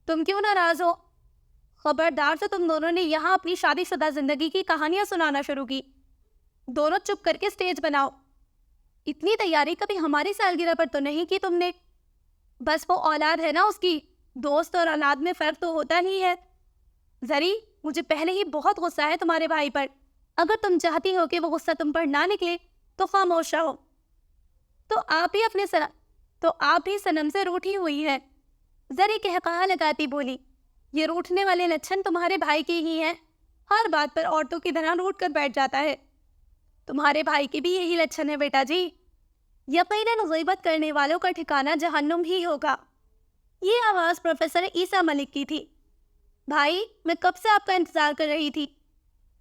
तुम क्यों नाराज हो? खबरदार से तुम दोनों ने यहाँ अपनी शादीशुदा जिंदगी की कहानियां सुनाना शुरू की। दोनों चुप करके स्टेज बनाओ। इतनी तैयारी कभी हमारी सालगिरह पर तो नहीं की तुमने। बस वो औलाद है ना उसकी, दोस्त और औलाद में फ़र्क तो होता ही है। जरी, मुझे पहले ही बहुत गुस्सा है तुम्हारे भाई पर। अगर तुम चाहती हो कि वो गुस्सा तुम पर ना निकले तो खामोश रहो। तो आप ही सनम से रूठी हुई है। जरी कहकहा लगाती बोली, ये रूठने वाले लक्षण तुम्हारे भाई के ही हैं। हर बात पर औरतों की तरह रूठ कर बैठ जाता है। तुम्हारे भाई के भी यही लक्षण है बेटा जी। यकीनन गीबत करने वालों का ठिकाना जहन्नुम ही होगा। ये आवाज़ प्रोफेसर ईसा मलिक की थी। भाई, मैं कब से आपका इंतजार कर रही थी।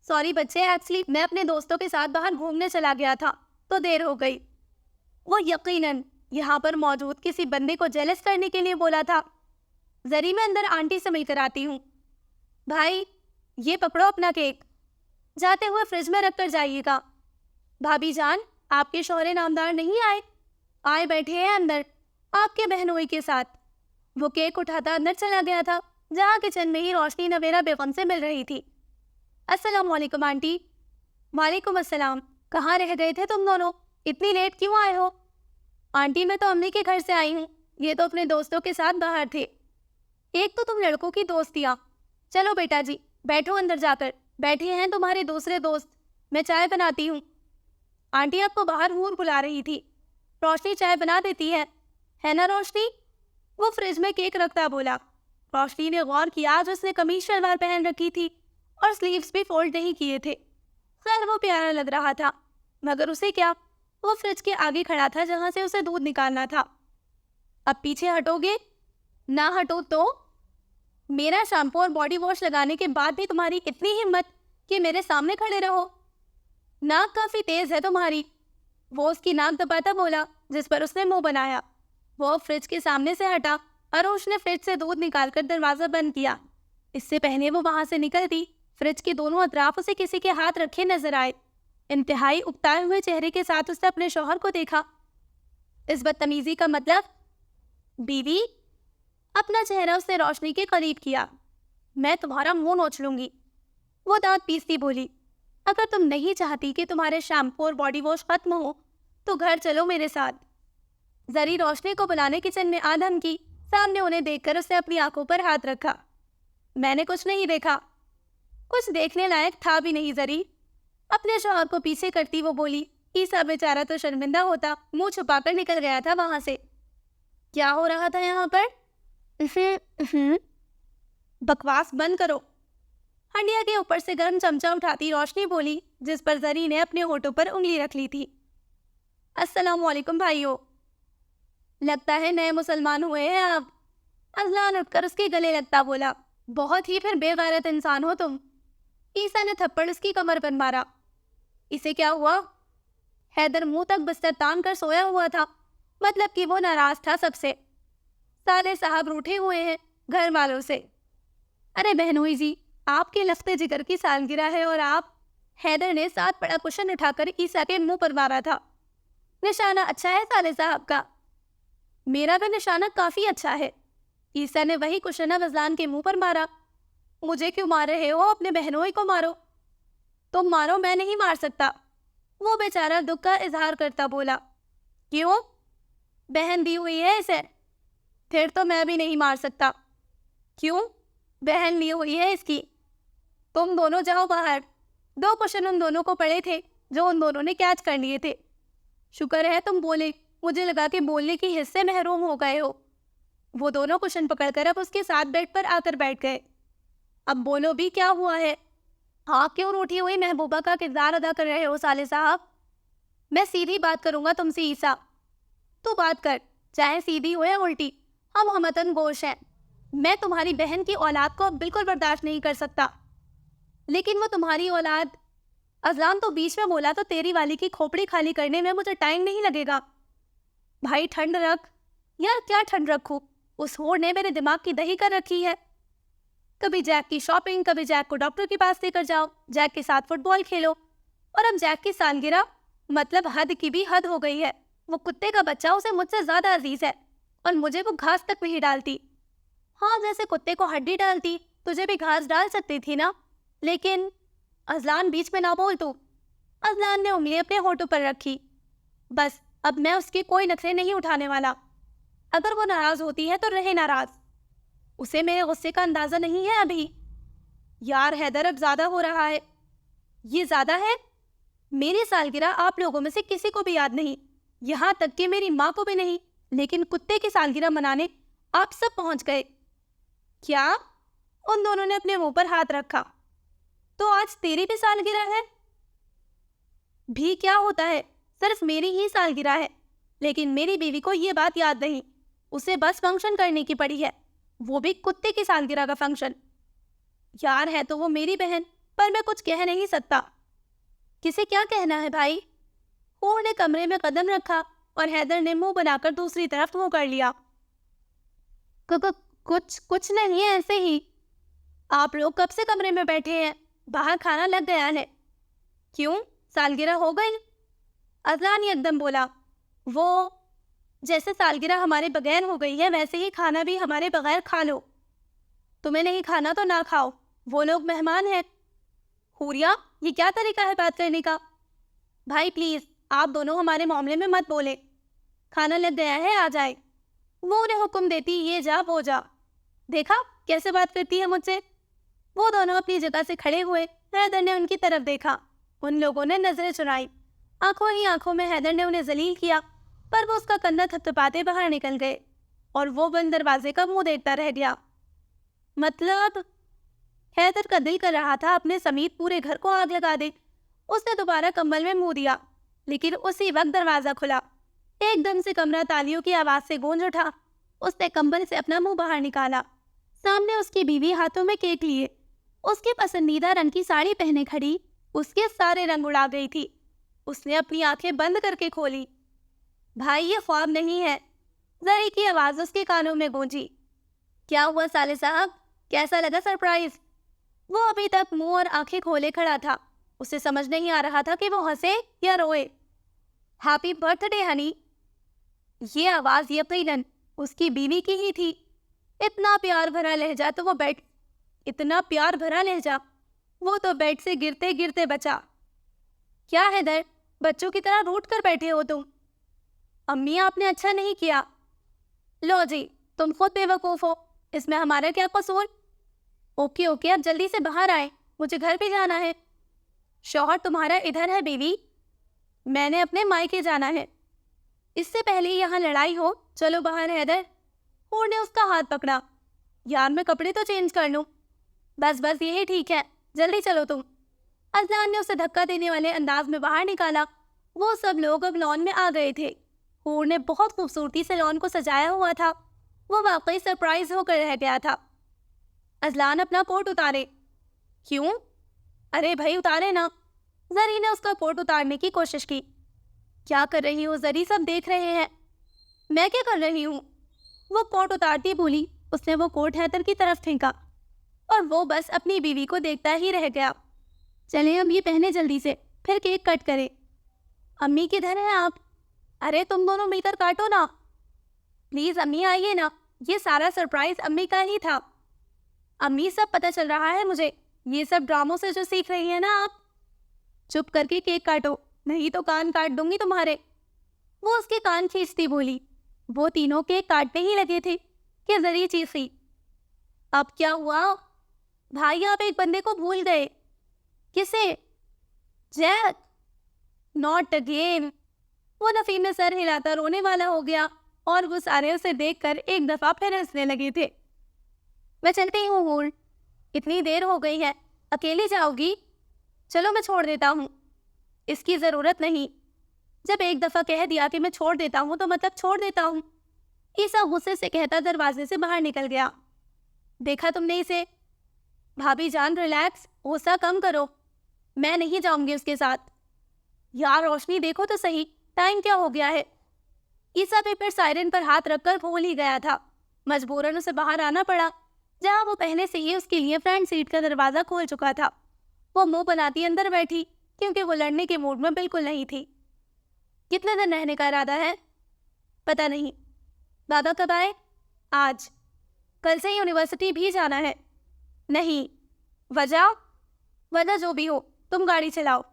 सॉरी बच्चे, एक्चुअली मैं अपने दोस्तों के साथ बाहर घूमने चला गया था तो देर हो गई। वो यकीनन यहाँ पर मौजूद किसी बंदे को जेलस करने के लिए बोला था। जरी, मैं अंदर आंटी से मिलकर आती हूँ। भाई, ये पकड़ो अपना केक, जाते हुए फ्रिज में रख कर जाइएगा। भाभी जान, आपके शौहरे नामदार नहीं आए? आए बैठे हैं अंदर आपके बहनोई के साथ। वो केक उठाता अंदर चला गया था, जहाँ किचन में ही रोशनी नवेरा बेगम से मिल रही थी। अस्सलाम वालेकुम आंटी। वालेकुम अस्सलाम। कहाँ रह गए थे तुम दोनों? इतनी लेट क्यों आए हो? आंटी, मैं तो अम्मी के घर से आई हूँ। ये तो अपने दोस्तों के साथ बाहर थे। एक तो तुम लड़कों की दोस्तियाँ। चलो बेटा जी, बैठो अंदर जाकर। बैठे हैं तुम्हारे दूसरे दोस्त, मैं चाय बनाती हूँ। आंटी आपको बाहर हूर बुला रही थी। रोशनी चाय बना देती है ना रोशनी? वो फ्रिज में केक रखता बोला। रोशनी ने गौर किया, आज उसने कमीज शलवार पहन रखी थी और स्लीव्स भी फोल्ड नहीं किए थे। खैर, वो प्यारा लग रहा था, मगर उसे क्या, वो फ्रिज के आगे खड़ा था जहां से उसे दूध निकालना था। अब पीछे हटोगे? ना हटो तो? मेरा शैम्पू और बॉडी वॉश लगाने के बाद भी तुम्हारी इतनी हिम्मत कि मेरे सामने खड़े रहो। नाक काफी तेज है तुम्हारी। वो उसकी नाक दबाता बोला, जिस पर उसने मुंह बनाया। वो फ्रिज के सामने से हटा और उसने फ्रिज से दूध निकालकर दरवाजा बंद किया। इससे पहले वो वहां से निकलती, फ्रिज के दोनों अतराफ उसे किसी के हाथ रखे नजर आए। इंतहाई उकताए हुए चेहरे के साथ उसने अपने शौहर को देखा। इस बदतमीजी का मतलब? बीवी, अपना चेहरा उसने रोशनी के करीब किया। मैं तुम्हारा मुंह नोच लूंगी। वो दांत पीसती बोली, अगर तुम नहीं चाहती कि तुम्हारे शैम्पू और बॉडी वॉश खत्म हो तो घर चलो मेरे साथ। जरी रोशनी को बुलाने किचन में आ धमकी। सामने उन्हें देखकर उसने अपनी आंखों पर हाथ रखा। मैंने कुछ नहीं देखा। कुछ देखने लायक था भी नहीं जरी। अपने शौहर को पीछे करती वो बोली। ईसा बेचारा तो शर्मिंदा होता मुंह छुपाकर निकल गया था वहां से। क्या हो रहा था यहाँ पर? बकवास बंद करो। हंडिया के ऊपर से गर्म चमचा उठाती रोशनी बोली, जिस पर जरी ने अपने होठों पर उंगली रख ली थी। अस्सलाम वालेकुम भाइयों। लगता है नए मुसलमान हुए हैं आप। अजलान उठकर उसके गले लगता बोला, बहुत ही फिर बेगैरत इंसान हो तुम। ईसा ने थप्पड़ उसकी कमर पर मारा। इसे क्या हुआ? हैदर मुंह तक बिस्तर तान कर सोया हुआ था, मतलब कि वो नाराज था सबसे। साले साहब रूठे हुए हैं घर वालों से। अरे बहनोई जी, आपके लफ्ते जिगर की सालगिरह है और आप। हैदर ने साथ पड़ा कुशन उठाकर ईसा के मुंह पर मारा था। निशाना अच्छा है साले साहब का। मेरा भी निशाना काफी अच्छा है। ईसा ने वही कुशन अजलान के मुंह पर मारा। मुझे क्यों मार रहे हो? अपने बहनोई को मारो। तुम मारो, मैं नहीं मार सकता। वो बेचारा दुख का इजहार करता बोला। क्यों? बहन दी हुई है इसे। फिर तो मैं भी नहीं मार सकता। क्यों? बहन ली हुई है इसकी। तुम दोनों जाओ बाहर। 2 कुशन उन दोनों को पड़े थे जो उन दोनों ने कैच कर लिए थे। शुक्र है तुम बोले, मुझे लगा कि बोलने की हिस्से महरूम हो गए हो। वो दोनों कुशन पकड़कर अब उसके साथ बेड पर आकर बैठ गए। अब बोलो भी, क्या हुआ है? हाँ, क्यों रूठी हुई महबूबा का किरदार अदा कर रहे हो साले साहब? मैं सीधी बात करूंगा तुमसे ईसा। तू बात कर, चाहे सीधी हो या उल्टी। हम हमतन गोश हैं। मैं तुम्हारी बहन की औलाद को अब बिल्कुल बर्दाश्त नहीं कर सकता। लेकिन वो तुम्हारी औलाद। अजलान तो बीच में बोला, तो तेरी वाली की खोपड़ी खाली करने में मुझे टाइम नहीं लगेगा। भाई ठंड रख। यार क्या ठंड रखूं? उस होड़ ने मेरे दिमाग की दही कर रखी है। कभी जैक की शॉपिंग, कभी जैक को डॉक्टर के पास लेकर जाओ, जैक के साथ फुटबॉल खेलो, और अब जैक की सालगिरह। मतलब हद की भी हद हो गई है। वो कुत्ते का बच्चा उसे मुझसे ज्यादा अजीज है और मुझे वो घास तक नहीं डालती। हाँ, जैसे कुत्ते को हड्डी डालती, तुझे भी घास डाल सकती थी ना। लेकिन अजलान, बीच में ना बोल तू। अजलान ने उंगली अपने होठों पर रखी। बस अब मैं उसके कोई नखरे नहीं उठाने वाला। अगर वो नाराज होती है तो रहे नाराज, उसे मेरे गुस्से का अंदाजा नहीं है अभी। यार हैदर, अब ज्यादा हो रहा है। ये ज्यादा है। मेरी सालगिरह आप लोगों में से किसी को भी याद नहीं, यहाँ तक कि मेरी माँ को भी नहीं, लेकिन कुत्ते की सालगिरह मनाने आप सब पहुंच गए। क्या? उन दोनों ने अपने मुंह पर हाथ रखा। तो आज तेरी भी सालगिरह है? भी क्या होता है, सिर्फ मेरी ही सालगिरह है, लेकिन मेरी बीवी को ये बात याद नहीं। उसे बस फंक्शन करने की पड़ी है, वो भी कुत्ते की सालगिरह का फंक्शन। यार है तो वो मेरी बहन, पर मैं कुछ कह नहीं सकता। किसे क्या कहना है भाई? हूर ने कमरे में कदम रखा और हैदर ने मुंह बनाकर दूसरी तरफ मुंह कर लिया। कुछ नहीं है, ऐसे ही। आप लोग कब से कमरे में बैठे हैं? बाहर खाना लग गया है। क्यों, सालगिरह हो गई? अजलान एकदम बोला। वो जैसे सालगिरह हमारे बगैर हो गई है, वैसे ही खाना भी हमारे बगैर खा लो। तुम्हें नहीं खाना तो ना खाओ, वो लोग मेहमान हैं। हुरिया, ये क्या तरीका है बात करने का? भाई प्लीज, आप दोनों हमारे मामले में मत बोले। खाना लग गया है, आ जाए। वो उन्हें हुक्म देती, ये जा वो जा। देखा कैसे बात करती है मुझसे। वो दोनों अपनी जगह से खड़े हुए। हैदर ने उनकी तरफ देखा। उन लोगों ने नजरें चुराई। आंखों ही आंखों में हैदर ने उन्हें जलील किया, पर वो उसका कंधा थपथपाते बाहर निकल गए और वो बंद दरवाजे का मुंह देखता रह गया। मतलब? हैदर का दिल कर रहा था अपने समीप पूरे घर को आग लगा दे। उसने दोबारा कंबल में मुंह दिया, लेकिन उसी वक्त दरवाजा खुला। एकदम से कमरा तालियों की आवाज से गूंज उठा। उसने कंबल से अपना मुंह बाहर निकाला। सामने उसकी बीवी हाथों में केक लिए, उसके पसंदीदा रंग की साड़ी पहने खड़ी, उसके सारे रंग उड़ा गई थी। उसने अपनी आंखें बंद करके खोली। भाई ये ख्वाब नहीं है। जरी की आवाज उसके कानों में गूंजी। क्या हुआ साले साहब, कैसा लगा सरप्राइज? वो अभी तक मुंह और आंखें खोले खड़ा था। उसे समझ नहीं आ रहा था कि वो हंसे या रोए। Happy birthday Honey. ये आवाज यकीनन उसकी बीवी की ही थी। इतना प्यार भरा लहजा तो वो बेड इतना प्यार भरा लहजा वो तो बेड से गिरते गिरते बचा। क्या हैदर, बच्चों की तरह रूठ कर बैठे हो तुम? अम्मी, आपने अच्छा नहीं किया। लो जी, तुम खुद बेवकूफ हो, इसमें हमारा क्या कसूर? ओके ओके, अब जल्दी से बाहर आए, मुझे घर पे जाना है। शौहर तुम्हारा इधर है बीवी, मैंने अपने मायके जाना है। इससे पहले यहाँ लड़ाई हो, चलो बाहर। हैदर, हूर ने उसका हाथ पकड़ा। यार मैं कपड़े तो चेंज कर लूं। बस बस यही ठीक है, जल्दी चलो तुम। अजलान ने उसे धक्का देने वाले अंदाज में बाहर निकाला। वो सब लोग अब लॉन में आ गए थे। हूर ने बहुत खूबसूरती से लॉन को सजाया हुआ था। वो वाकई सरप्राइज होकर रह गया था। अजलान, अपना कोट उतारे। क्यों? अरे भाई उतारे ना। जरी ने उसका कोट उतारने की कोशिश की। क्या कर रही हो जरी, सब देख रहे हैं। मैं क्या कर रही हूँ? वो कोट उतारती बोली। उसने वो कोट हैदर की तरफ फेंका और वो बस अपनी बीवी को देखता ही रह गया। चले अब ये पहने जल्दी से, फिर केक कट करे। अम्मी किधर हैं आप? अरे तुम दोनों मिलकर काटो ना। प्लीज अम्मी आइए ना, ये सारा सरप्राइज अम्मी का ही था। अम्मी, सब पता चल रहा है मुझे, ये सब ड्रामों से जो सीख रही है ना आप। चुप करके केक काटो, नहीं तो कान काट दूंगी तुम्हारे। वो उसके कान खींचती बोली। वो तीनों केक काटने ही लगे थे कि जरी चीखी। अब क्या हुआ? भाई आप एक बंदे को भूल गए। किसे? जैक। Not again. वो नफीम में सर हिलाता रोने वाला हो गया और वो सारे उसे देखकर एक दफा फिर हंसने लगे थे। मैं चलती हूँ हूर, इतनी देर हो गई है, अकेली जाओगी? चलो मैं छोड़ देता हूँ। इसकी ज़रूरत नहीं। जब एक दफ़ा कह दिया कि मैं छोड़ देता हूँ तो मतलब छोड़ देता हूँ। ईसा गुस्से से कहता दरवाजे से बाहर निकल गया। देखा तुमने इसे? भाभी जान रिलैक्स, गुस्सा कम करो। मैं नहीं जाऊंगी उसके साथ। यार रोशनी देखो तो सही, टाइम क्या हो गया है? ईसा भी फिर सायरन पर हाथ रखकर भूल ही गया था। मजबूरन उसे बाहर आना पड़ा, जहाँ वो पहले से ही उसके लिए फ्रंट सीट का दरवाज़ा खोल चुका था। वो मुंह बनाती अंदर बैठी, क्योंकि वो लड़ने के मूड में बिल्कुल नहीं थी। कितने दिन रहने का इरादा है? पता नहीं। दादा कब आए? आज। कल से यूनिवर्सिटी भी जाना है? नहीं। वजह जो भी हो, तुम गाड़ी चलाओ।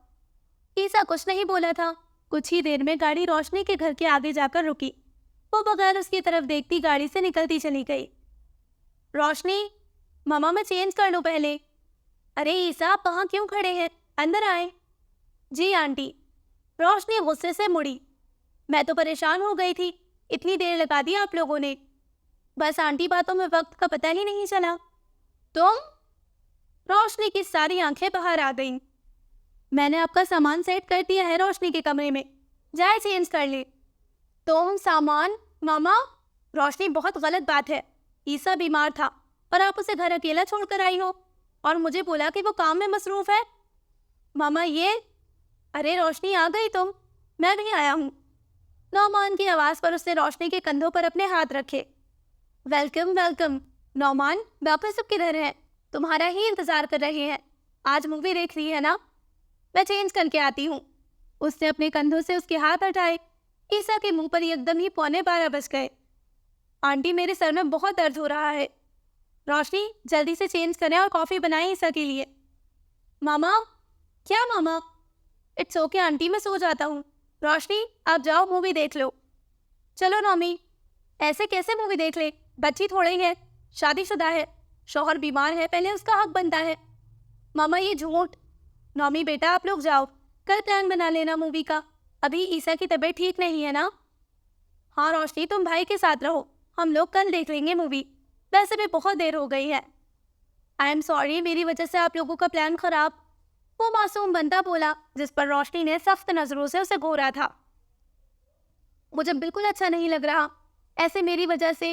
ईसा कुछ नहीं बोला था। कुछ ही देर में गाड़ी रोशनी के घर के आगे जाकर रुकी। वो बगैर उसकी तरफ देखती गाड़ी से निकलती चली गई। रोशनी, मामा मैं चेंज कर लूं पहले। अरे ईसा, आप वहाँ क्यों खड़े हैं, अंदर आए। जी आंटी। रोशनी गुस्से से मुड़ी। मैं तो परेशान हो गई थी, इतनी देर लगा दी आप लोगों ने। बस आंटी, बातों में वक्त का पता ही नहीं चला। तुम? रोशनी की सारी आंखें बाहर आ गईं। मैंने आपका सामान सेट कर दिया है रोशनी के कमरे में, जाए चेंज कर ले। तुम सामान? मामा, रोशनी बहुत गलत बात है। ईसा बीमार था और आप उसे घर अकेला छोड़कर आई हो और मुझे बोला कि वो काम में मसरूफ है। मामा ये, अरे रोशनी आ गई तुम, मैं भी आया हूँ। नौमान की आवाज़ पर उसने रोशनी के कंधों पर अपने हाथ रखे। Welcome welcome. नौमान, बाकी सब किधर हैं? तुम्हारा ही इंतज़ार कर रहे हैं। आज मूवी देख रही है ना? मैं चेंज करके आती हूँ। उसने अपने कंधों से उसके हाथ हटाए। ईसा के मुंह पर एकदम ही 11:15 बज गए। आंटी, मेरे सर में बहुत दर्द हो रहा है। रोशनी, जल्दी से चेंज करें और कॉफ़ी बनाएं ईसा के लिए। मामा? क्या मामा? इट्स ओके आंटी, मैं सो जाता हूँ। रोशनी, आप जाओ मूवी देख लो। चलो नौमी। ऐसे कैसे मूवी देख ले, बच्ची थोड़ी है, शादीशुदा है, शौहर बीमार है, पहले उसका हक बनता है। मामा ये झूठ। नौमी बेटा, आप लोग जाओ, कल प्लान बना लेना मूवी का। अभी ईसा की तबीयत ठीक नहीं है ना? हाँ रोशनी, तुम भाई के साथ रहो, हम लोग कल देख लेंगे मूवी। वैसे भी बहुत देर हो गई है। आई एम सॉरी, मेरी वजह से आप लोगों का प्लान खराब। वो मासूम बंदा बोला, जिस पर रोशनी ने सख्त नजरों से उसे घूरा था। मुझे बिल्कुल अच्छा नहीं लग रहा ऐसे मेरी वजह से।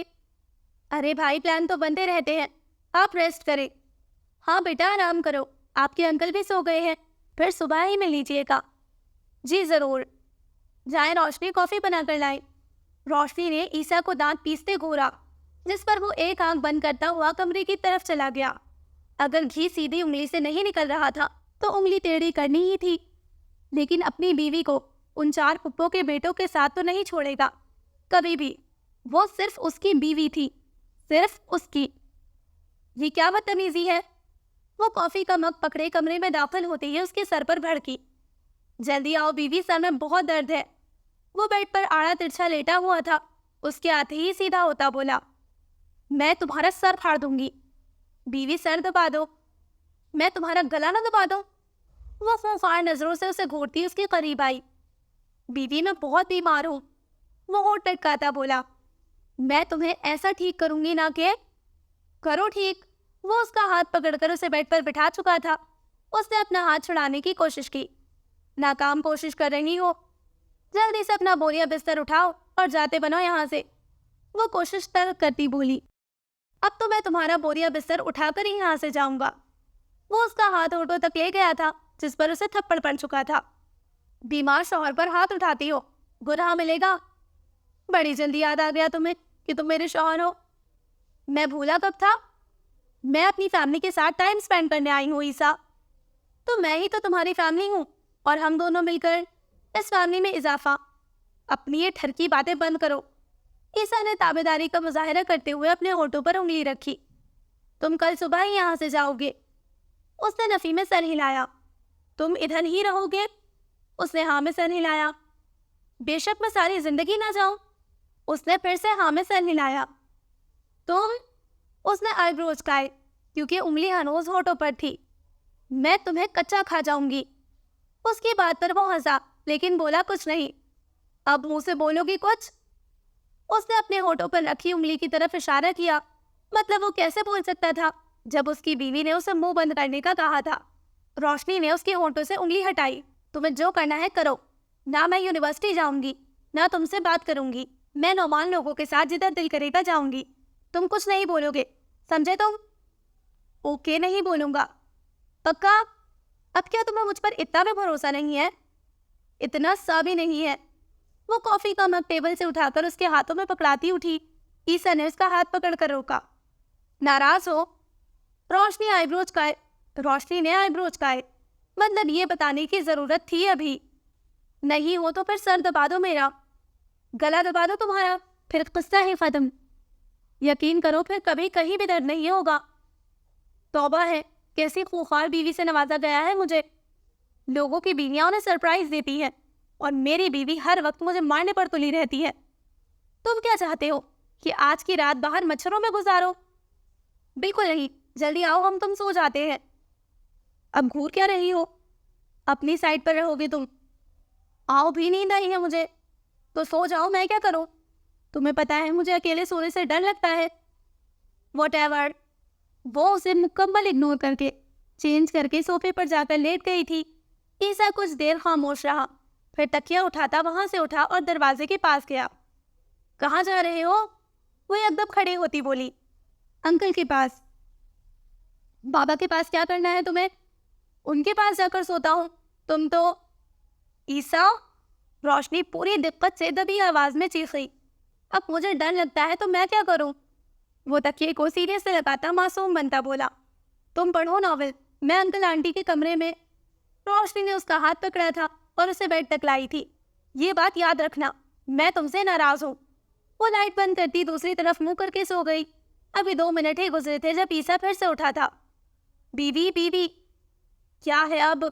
अरे भाई, प्लान तो बनते रहते हैं, आप रेस्ट करें। हाँ बेटा, आराम करो, आपके अंकल भी सो गए हैं, फिर सुबह ही मिल लीजिएगा। जी ज़रूर। जाए रोशनी, कॉफ़ी बनाकर लाए। रोशनी ने ईसा को दांत पीसते घूरा, जिस पर वो एक आंख बंद करता हुआ कमरे की तरफ चला गया। अगर घी सीधी उंगली से नहीं निकल रहा था तो उंगली टेढ़ी करनी ही थी, लेकिन अपनी बीवी को उन 4 पुप्पों के बेटों के साथ तो नहीं छोड़ेगा कभी भी। वो सिर्फ उसकी बीवी थी, सिर्फ उसकी। ये क्या बदतमीजी है। वो कॉफ़ी का मग पकड़े कमरे में दाखिल होते ही उसके सर पर भड़की। जल्दी आओ बीवी, सर में बहुत दर्द है। वो बेड पर आड़ा तिरछा लेटा हुआ था, उसके आते ही सीधा होता बोला, मैं तुम्हारा सर फाड़ दूंगी। बीवी, सर दबा दो। मैं तुम्हारा गला ना दबा दूं? वो खूंखार नजरों से उसे घूरती उसके करीब आई। बीवी, मैं बहुत बीमार हूँ। वो होठ टटकाता बोला, मैं तुम्हें ऐसा ठीक करूंगी ना कि करो ठीक। वो उसका हाथ पकड़कर उसे बेड पर बिठा चुका था। उसने अपना हाथ छुड़ाने की कोशिश की। नाकाम कोशिश कर रही हो, जल्दी से अपना बोरिया बिस्तर उठाओ और जाते बनो यहाँ से। वो कोशिश तर्क करती बोली, अब तो मैं तुम्हारा बोरिया बिस्तर उठाकर ही यहाँ से जाऊंगा। वो उसका हाथ होठों तक ले गया था, जिस पर उसे थप्पड़ पड़ चुका था। बीमार शौहर पर हाथ उठाती हो, गुनाह मिलेगा। बड़ी जल्दी याद आ गया तुम्हें कि तुम मेरे शौहर हो। मैं भूला कब था। मैं अपनी फैमिली के साथ टाइम स्पेंड करने आई हूँ ईसा। तो मैं ही तो तुम्हारी फैमिली हूँ और हम दोनों मिलकर इस फैमिली में इजाफा। अपनी ये ठरकी बातें बंद करो। ईसा ने ताबेदारी का मुजाहिरा करते हुए अपने होठों पर उंगली रखी। तुम कल सुबह ही यहाँ से जाओगे। उसने नफी में सर हिलाया। तुम इधर ही रहोगे? उसने हाँ में सर हिलाया। बेशक मैं सारी जिंदगी ना जाऊं। उसने फिर से हाँ में सर हिलाया। तुम? उसने आईब्रोज काए, क्योंकि उंगली हनोज होठों पर थी। मैं तुम्हें कच्चा खा जाऊंगी। उसकी बात पर वो हंसा, लेकिन बोला कुछ नहीं। अब मुंह से बोलोगी कुछ? उसने अपने होठों पर रखी उंगली की तरफ इशारा किया। मतलब वो कैसे बोल सकता था जब उसकी बीवी ने उसे मुंह बंद करने का कहा था। रोशनी ने उसके होठों से उंगली हटाई। तुम्हें जो करना है करो। ना मैं यूनिवर्सिटी जाऊंगी, ना तुमसे बात करूंगी। मैं नौमान लोगों के साथ जिधर दिल करेगा जाऊंगी। तुम कुछ नहीं बोलोगे, समझे तुम? ओके, नहीं बोलूंगा। पक्का? अब क्या तुम्हें मुझ पर इतना भी भरोसा नहीं है? इतना सा भी नहीं है। वो कॉफी का मग टेबल से उठाकर उसके हाथों में पकड़ाती उठी। ईसा ने उसका हाथ पकड़कर रोका। नाराज हो? रोशनी ने आईब्रोज काए। मतलब ये बताने की जरूरत थी अभी? नहीं हो तो फिर सर दबा दो मेरा, गला दबा दो तुम्हारा, फिर किस्सा ही खत्म। यकीन करो, फिर कभी कहीं भी दर्द नहीं होगा। तौबा है, कैसी खूंखार बीवी से नवाजा गया है मुझे। लोगों की बीवियां उन्हें सरप्राइज देती हैं, और मेरी बीवी हर वक्त मुझे मारने पर तुली रहती है। तुम क्या चाहते हो कि आज की रात बाहर मच्छरों में गुजारो? बिल्कुल नहीं, जल्दी आओ, हम तुम सो जाते हैं। अब घूर क्या रही हो? अपनी साइड पर रहोगे तुम? आओ भी, नींद आई है मुझे, तो सो जाओ, मैं क्या करूं? तुम्हें पता है मुझे अकेले सोने से डर लगता है। वॉटएवर। वो उसे मुकम्मल इग्नोर करके चेंज करके सोफे पर जाकर लेट गई थी। ईसा कुछ देर खामोश रहा, फिर तकिया उठाता वहां से उठा और दरवाजे के पास गया। कहाँ जा रहे हो? वो एकदम खड़े होती बोली। अंकल के पास। बाबा के पास क्या करना है तुम्हें? उनके पास जाकर सोता हूँ। तुम तो। ईसा, रोशनी पूरी दिक्कत से दबी आवाज में चीखी। अब मुझे डर लगता है तो मैं क्या करूं? वो तकिए को सीने से लगाता मासूम बनता बोला। तुम पढ़ो नॉवेल, मैं अंकल आंटी के कमरे में। रोशनी ने उसका हाथ पकड़ा था और उसे बेड तक लाई थी। ये बात याद रखना, मैं तुमसे नाराज हूँ। वो लाइट बंद करती दूसरी तरफ मुंह करके सो गई। अभी 2 मिनट ही गुजरे थे जब ईसा फिर से उठा था। बीवी बीवी, क्या है अब?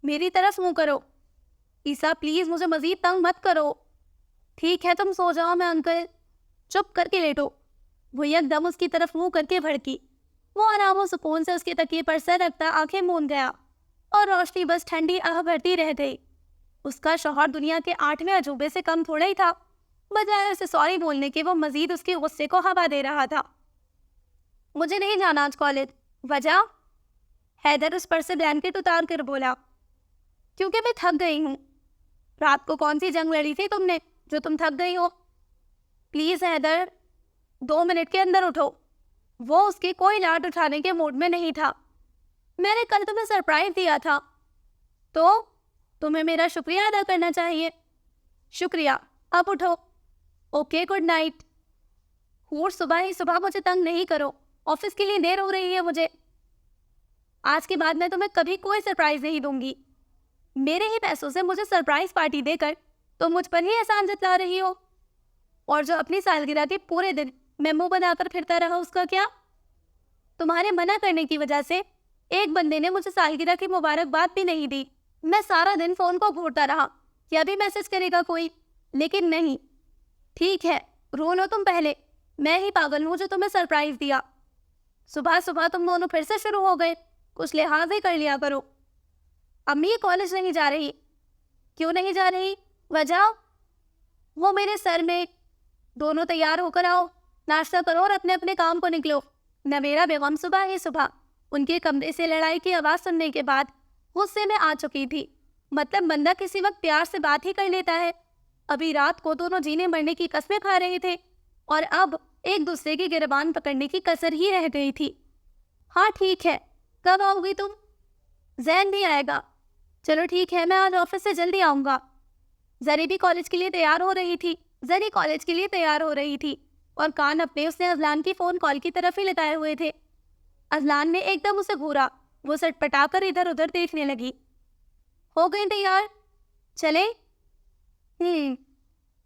मेरी तरफ मुंह करो। ईसा प्लीज मुझे मजीद तंग मत करो। ठीक है तुम सो जाओ, मैं अंकल। चुप करके लेटो। वो एकदम उसकी तरफ मुंह करके भड़की। वो आराम और सुकून से उसके तकिए पर सर रखता आंखें मूंद गया और रोशनी बस ठंडी आह भरती रह गई। उसका शौहर दुनिया के 8वें अजूबे से कम थोड़ा ही था। बजाय उसे सॉरी बोलने के वो मजीद उसके गुस्से को हवा दे रहा था। मुझे नहीं जाना आज कॉलेज। वजह? हैदर उस पर से ब्लैंकेट उतार कर बोला। क्योंकि मैं थक गई हूँ। रात को कौन सी जंग लड़ी थी तुमने जो तुम थक गई हो? प्लीज हैदर, 2 मिनट के अंदर उठो। वो उसकी कोई डांट उठाने के मूड में नहीं था। मैंने कल तुम्हें सरप्राइज दिया था, तो तुम्हें मेरा शुक्रिया अदा करना चाहिए। शुक्रिया, अब उठो। Okay, good night. हूर, सुबह ही सुबह मुझे तंग नहीं करो, ऑफिस के लिए देर हो रही है मुझे। आज के बाद मैं तुम्हें कभी कोई सरप्राइज नहीं दूंगी। मेरे ही पैसों से मुझे सरप्राइज पार्टी देकर तुम मुझ पर ही एहसान जता रही हो। और जो अपनी सालगिरह के पूरे दिन मेमो बनाकर फिरता रहा, उसका क्या? तुम्हारे मना करने की वजह से एक बंदे ने मुझे सालगिरह की मुबारकबाद भी नहीं दी। मैं सारा दिन फोन को घूरता रहा कि अभी मैसेज करेगा कोई, लेकिन नहीं। ठीक है, रो लो तुम पहले, मैं ही पागल हूँ जो तुम्हें सरप्राइज दिया। सुबह सुबह तुम दोनों फिर से शुरू हो गए, कुछ लिहाज ही कर लिया करो। अम्मी कॉलेज नहीं जा रही। क्यों नहीं जा रही? वजह? वो मेरे सर में। दोनों तैयार होकर आओ, नाश्ता करो और अपने अपने काम को निकलो। नवेरा बेगम सुबह ही सुबह उनके कमरे से लड़ाई की आवाज़ सुनने के बाद गुस्से में आ चुकी थी। मतलब बंदा किसी वक्त प्यार से बात ही कर लेता है। अभी रात को दोनों जीने मरने की कस्में खा रहे थे और अब एक दूसरे की गिरबान पकड़ने की कसर ही रह गई थी। हाँ ठीक है, कब आओगी तुम? जैन भी आएगा। चलो ठीक है, मैं आज ऑफिस से जल्दी आऊँगा। जरी भी कॉलेज के लिए तैयार हो रही थी। जरी कॉलेज के लिए तैयार हो रही थी और कान अपने उसने अजलान की फ़ोन कॉल की तरफ ही लगाए हुए थे। अजलान ने एकदम उसे घूरा। वो सटपटाकर इधर उधर देखने लगी। हो गई तैयार? चले?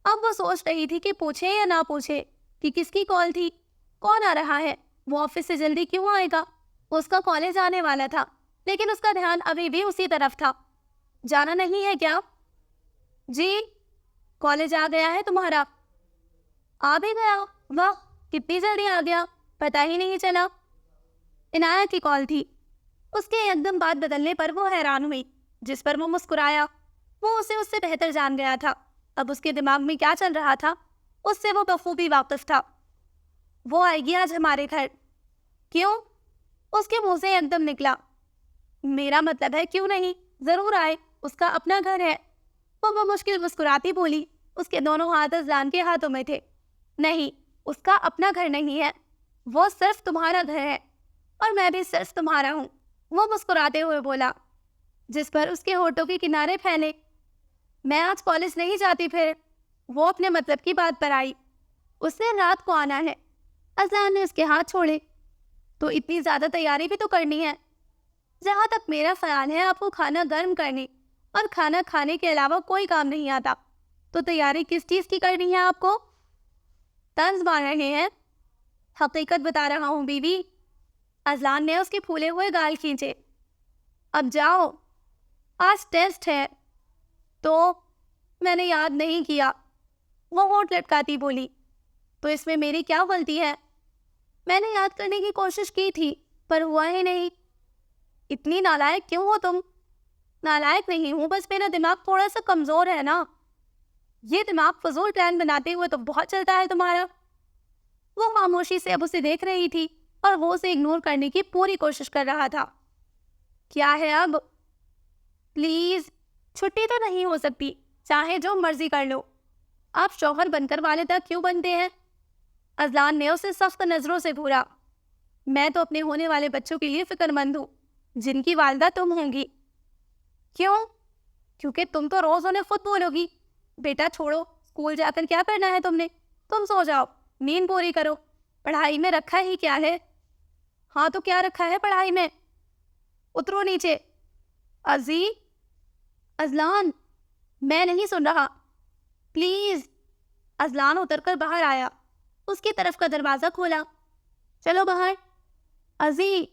अब वो सोच रही थी कि पूछे या ना पूछे कि किसकी कॉल थी, कौन आ रहा है, वो ऑफिस से जल्दी क्यों आएगा। उसका कॉलेज आने वाला था, लेकिन उसका ध्यान अभी भी उसी तरफ था। जाना नहीं है क्या? जी, कॉलेज आ गया है तुम्हारा। आ भी गया? वाह, कितनी जल्दी आ गया, पता ही नहीं चला। इनाया की कॉल थी। उसके एकदम बात बदलने पर वो हैरान हुई, जिस पर वो मुस्कुराया। वो उसे उससे बेहतर जान गया था। अब उसके दिमाग में क्या चल रहा था उससे वो बखूबी वाकिफ था। वो आएगी आज हमारे घर। क्यों? उसके मुंह से एकदम निकला। मेरा मतलब है क्यों नहीं, जरूर आए, उसका अपना घर है। वो मुश्किल मुस्कुराती बोली। उसके दोनों हाथ अजलान के हाथों में थे। नहीं, उसका अपना घर नहीं है, वो सिर्फ तुम्हारा घर है और मैं भी सिर्फ तुम्हारा हूँ। वो मुस्कुराते हुए बोला, जिस पर उसके होठों के किनारे फैले। मैं आज कॉलेज नहीं जाती फिर। वो अपने मतलब की बात पर आई। उसने रात को आना है। अजलान ने उसके हाथ छोड़े। तो इतनी ज़्यादा तैयारी भी तो करनी है। जहाँ तक मेरा ख्याल है आपको खाना गर्म करने और खाना खाने के अलावा कोई काम नहीं आता, तो तैयारी किस चीज़ की करनी है आपको? तंज मार रहे हैं? हकीकत बता रहा हूँ बीवी। अजलान ने उसके फूले हुए गाल खींचे। अब जाओ, आज टेस्ट है। तो मैंने याद नहीं किया, वो होंठ लटकाती बोली। तो इसमें मेरी क्या गलती है? मैंने याद करने की कोशिश की थी पर हुआ ही नहीं। इतनी नालायक क्यों हो तुम? नालायक नहीं हूँ, बस मेरा दिमाग थोड़ा सा कमजोर है ना। ये दिमाग फजूल प्लान बनाते हुए तो बहुत चलता है तुम्हारा। वो खामोशी से अब उसे देख रही थी और वो उसे इग्नोर करने की पूरी कोशिश कर रहा था। क्या है अब? प्लीज, छुट्टी तो नहीं हो सकती, चाहे जो मर्जी कर लो। आप शौहर बनकर वालिदा क्यों बनते हैं? अजलान ने उसे सख्त नजरों से घूरा। मैं तो अपने होने वाले बच्चों के लिए फिक्रमंद हूँ, जिनकी वालिदा तुम होंगी। क्यों? क्योंकि तुम तो रोज उन्हें खुद बोलोगी, बेटा छोड़ो, स्कूल जाकर क्या करना है तुमने, तुम सो जाओ, नींद पूरी करो, पढ़ाई में रखा ही क्या है? हाँ तो क्या रखा है पढ़ाई में? उतरो नीचे। अजी, अजलान, मैं नहीं सुन रहा, प्लीज। अजलान उतरकर बाहर आया, उसकी तरफ का दरवाजा खोला। चलो बाहर। अजी।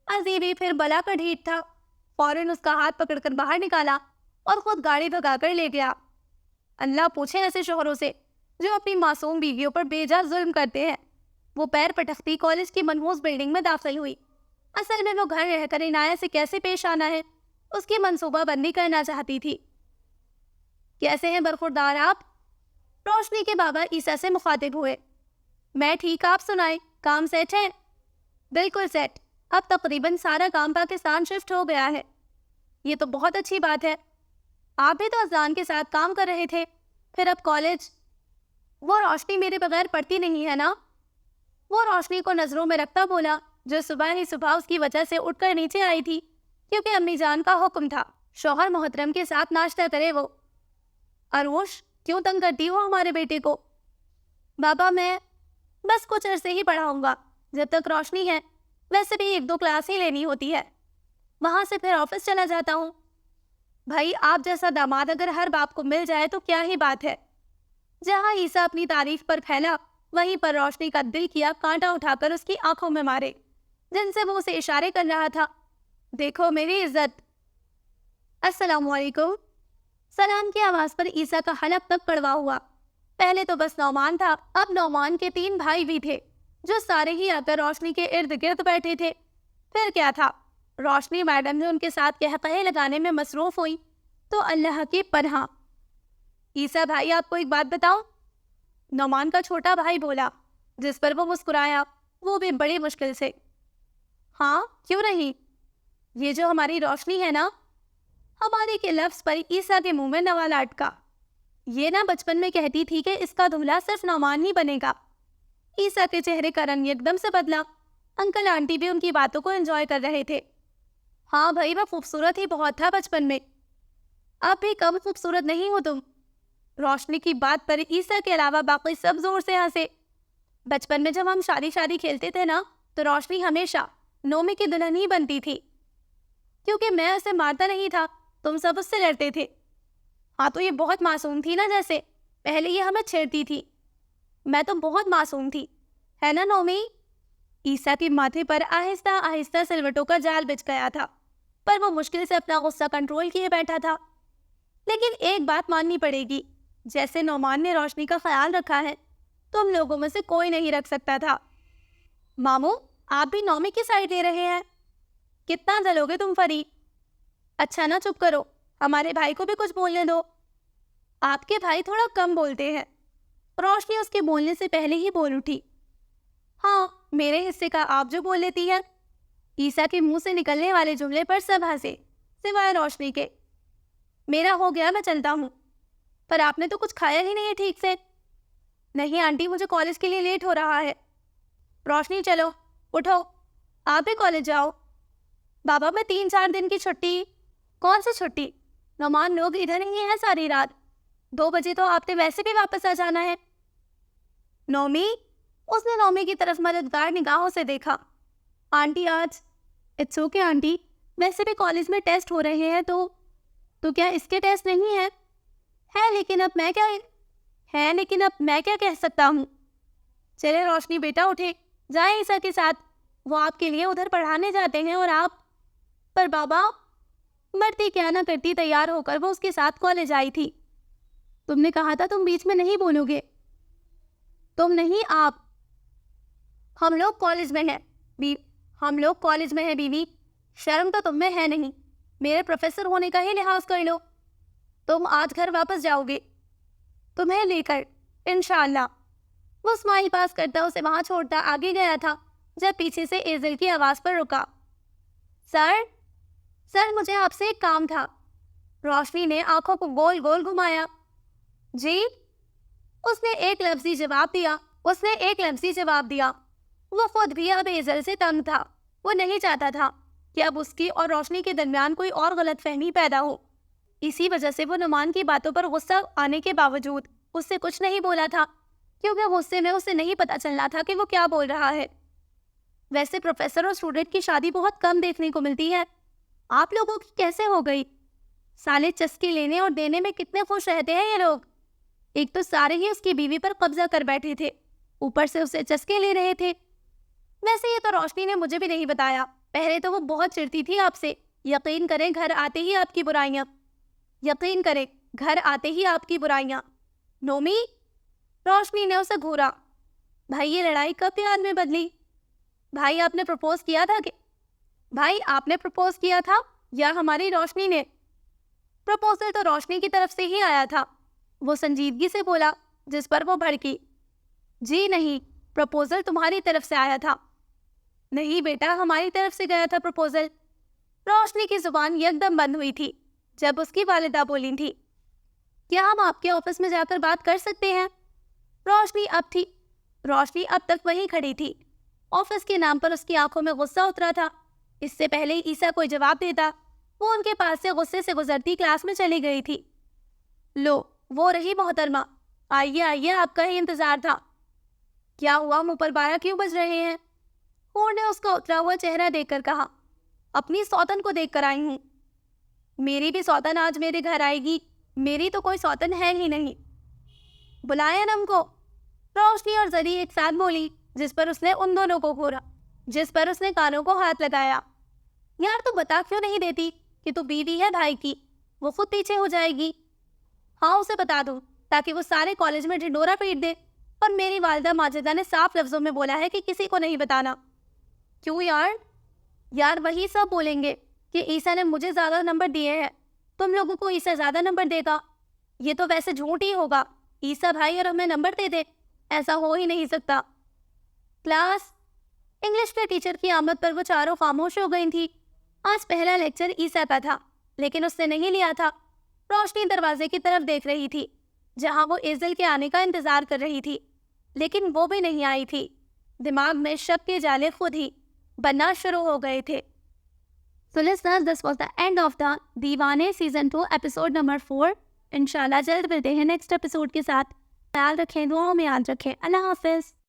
अजी भी फिर बला का ढीठ था, फौरन उसका हाथ पकड़कर बाहर निकाला और खुद गाड़ी भगाकर ले गया। अल्लाह पूछे ऐसे शोहरों से जो अपनी मासूम बीवियों पर बेजा जुल्म करते हैं। वो पैर पटकती कॉलेज की मनहूस बिल्डिंग में दाखिल हुई। असल में वो घर रहकर इनाया से कैसे पेश आना है उसकी मंसूबाबंदी करना चाहती थी। कैसे हैं बरखुरदार आप? रोशनी के बाबा ईसा से मुखातिब हुए। मैं ठीक, आप सुनाए, काम सेट है? बिल्कुल सेट, अब तकरीबन सारा काम पाकिस्तान शिफ्ट हो गया है। ये तो बहुत अच्छी बात है। आप भी तो अजलान के साथ काम कर रहे थे, फिर अब कॉलेज? वो रोशनी मेरे बगैर पढ़ती नहीं है ना। वो रोशनी को नजरों में रखता बोला, जो सुबह ही सुबह उसकी वजह से उठकर नीचे आई थी, क्योंकि अम्मी जान का हुक्म था शौहर मोहतरम के साथ नाश्ता करे वो। अरोश, क्यों तंग करती हो हमारे बेटे को? बाबा मैं बस कुछ अरसे ही पढ़ाऊंगा, जब तक रोशनी है। वैसे भी 1-2 क्लास ही लेनी होती है, वहां से फिर ऑफिस चला जाता हूँ। भाई, आप जैसा दामाद अगर हर बाप को मिल जाए तो क्या ही बात है। जहाँ ईसा अपनी तारीफ पर फैला, वहीं पर रोशनी का दिल किया कांटा उठाकर उसकी आंखों में मारे, जिनसे वो उसे इशारे कर रहा था। देखो मेरी इज्जत। अस्सलामुअलैकुम। सलाम की आवाज पर ईसा का हलक तक कड़वा हुआ। पहले तो बस नौमान था, अब नौमान के 3 भाई भी थे, जो सारे ही आकर रोशनी के इर्द गिर्द बैठे थे। फिर क्या था, रोशनी मैडम जो उनके साथ कहकहे लगाने में मसरूफ हुई तो अल्लाह की पनाह। ईसा भाई, आपको एक बात बताऊं? नौमान का छोटा भाई बोला, जिस पर वो मुस्कुराया, वो भी बड़ी मुश्किल से। हाँ, क्यों नहीं? ये जो हमारी रोशनी है ना। हमारी के लफ्ज पर ईसा के मुंह में नवाला अटका। ये ना बचपन में कहती थी कि इसका दूल्हा सिर्फ नौमान ही बनेगा। ईसा के चेहरे का रंग एकदम से बदला। अंकल आंटी भी उनकी बातों को एंजॉय कर रहे थे। हाँ भाई, वह खूबसूरत ही बहुत था बचपन में, अब भी कम खूबसूरत नहीं हो तुम। रोशनी की बात पर ईसा के अलावा बाकी सब जोर से हंसे। बचपन में जब हम शादी खेलते थे ना, तो रोशनी हमेशा नोमी की दुल्हन ही बनती थी, क्योंकि मैं उसे मारता नहीं था, तुम सब उससे लड़ते थे। हाँ तो ये बहुत मासूम थी ना, जैसे पहले ये हमें छेड़ती थी। मैं तो बहुत मासूम थी, है ना नोमी? ईसा के माथे पर आहिस्ता आहिस्ता सिलवटों का जाल बिछ गया था, पर वो मुश्किल से अपना गुस्सा कंट्रोल किए बैठा था। लेकिन एक बात माननी पड़ेगी, जैसे नौमान ने रोशनी का ख्याल रखा है, तुम लोगों में से कोई नहीं रख सकता था। मामू, आप भी नौमी की साइड ले रहे हैं? कितना जलोगे तुम फरी? अच्छा ना, चुप करो, हमारे भाई को भी कुछ बोलने दो। आपके भाई थोड़ा कम बोलते हैं। रोशनी उसके बोलने से पहले ही बोल उठी। हाँ, मेरे हिस्से का आप जो बोल लेती है। ईसा के मुंह से निकलने वाले जुमले पर सब हंसे, सिवाय रोशनी के। मेरा हो गया, मैं चलता हूँ। पर आपने तो कुछ खाया ही नहीं है ठीक से। नहीं आंटी, मुझे कॉलेज के लिए लेट हो रहा है। रोशनी चलो, उठो, आप भी कॉलेज जाओ। बाबा, मैं 3-4 दिन की छुट्टी। कौन सी छुट्टी? नौमान लोग इधर ही हैं सारी रात, 2 बजे तो आपने वैसे भी वापस आ जाना है। नौमी, उसने नौमी की तरफ मददगार निगाहों से देखा। आंटी आज। इट्स ओके आंटी, वैसे भी कॉलेज में टेस्ट हो रहे हैं, तो क्या इसके टेस्ट नहीं है? है, लेकिन अब मैं क्या कह सकता हूँ। चले रोशनी बेटा, उठे, जाए ईसा के साथ, वो आपके लिए उधर पढ़ाने जाते हैं और आप। पर बाबा, मरती क्या ना करती, तैयार होकर वो उसके साथ कॉलेज आई थी। तुमने कहा था तुम बीच में नहीं बोलोगे। तुम नहीं, आप। हम लोग कॉलेज में हैं बीवी। शर्म तो तुम में है नहीं। मेरे प्रोफेसर होने का ही लिहाज कर लो। तुम आज घर वापस जाओगे, तुम्हें लेकर, इंशाअल्लाह। वो स्माइल पास करता उसे वहां छोड़ता आगे गया था जब पीछे से एजल की आवाज पर रुका। सर मुझे आपसे एक काम था। रोशनी ने आंखों को गोल गोल घुमाया। जी? उसने एक लफ्जी जवाब दिया। वो खुद भी अब एजल से तंग था। वो नहीं चाहता था कि अब उसकी और रोशनी के दरमियान कोई और गलतफहमी पैदा हो। इसी वजह से वो नुमान की बातों पर गुस्सा आने के बावजूद उससे कुछ नहीं बोला था, क्योंकि गुस्से में उसे नहीं पता चलना था कि वो क्या बोल रहा है। वैसे प्रोफेसर और स्टूडेंट की शादी बहुत कम देखने को मिलती है। आप लोगों की कैसे हो गई? साले चस्के लेने और देने में कितने खुश रहते हैं ये लोग। एक तो सारे ही उसकी बीवी पर कब्जा कर बैठे थे, ऊपर से उसे चस्के ले रहे थे। वैसे ये तो रोशनी ने मुझे भी नहीं बताया। पहले तो वो बहुत चिढ़ती थी आपसे। यकीन करें घर आते ही आपकी बुराइयां। नोमी, रोशनी ने उसे घूरा। भाई ये लड़ाई कब प्यार में बदली? भाई आपने प्रपोज किया था या हमारी रोशनी ने? प्रपोजल तो रोशनी की तरफ से ही आया था, वो संजीदगी से बोला, जिस पर वो भड़की। जी नहीं, प्रपोजल तुम्हारी तरफ से आया था। नहीं बेटा, हमारी तरफ से गया था प्रपोजल। रोशनी की जुबान एकदम बंद हुई थी जब उसकी वालिदा बोली थी, क्या हम आपके ऑफिस में जाकर बात कर सकते हैं? रोशनी अब तक वहीं खड़ी थी। ऑफिस के नाम पर उसकी आंखों में गुस्सा उतरा था। इससे पहले ईसा कोई जवाब देता, वो उनके पास से गुस्से से गुजरती क्लास में चली गई थी। लो, वो रही मोहतरमा। आइए, आपका ही इंतजार था। क्या हुआ, मुंह पर 12 क्यों बज रहे हैं? हूर ने उसका उतरा हुआ चेहरा देखकर कहा, अपनी सौतन को देखकर आई हूँ। मेरी भी सौतन आज मेरे घर आएगी। मेरी तो कोई सौतन है ही नहीं। बुलाया नम को, रोशनी और जरी एक साथ बोली, जिस पर उसने उन दोनों को घूरा, जिस पर उसने कानों को हाथ लगाया। यार तू बता क्यों नहीं देती कि तू बीवी है भाई की? वो खुद पीछे हो जाएगी। हाँ, उसे बता दूं ताकि वो सारे कॉलेज में ढिंडोरा पीट दे। और मेरी वालिदा माजिदा ने साफ लफ्जों में बोला है कि किसी को नहीं बताना। क्यों यार वही सब बोलेंगे कि ईसा ने मुझे ज्यादा नंबर दिए हैं, तुम लोगों को ईसा ज्यादा नंबर देगा। ये तो वैसे झूठ ही होगा। ईसा भाई और हमें नंबर दे दे, ऐसा हो ही नहीं सकता। क्लास, इंग्लिश के टीचर की आमद पर वो चारों खामोश हो गई थी। आज पहला लेक्चर ईसा का था, लेकिन उसने नहीं लिया था। रोशनी दरवाजे की तरफ देख रही थी, जहां वो एजल के आने का इंतजार कर रही थी, लेकिन वो भी नहीं आई थी। दिमाग में शक के जाले खुद ही बनना शुरू हो गए थे। So listeners, this was the end of the दीवाने सीजन 2 एपिसोड नंबर 4। इंशाल्लाह जल्द मिलते हैं नेक्स्ट एपिसोड के साथ। ख्याल रखें, दुआओं में याद रखें। अल्लाह हाफिज।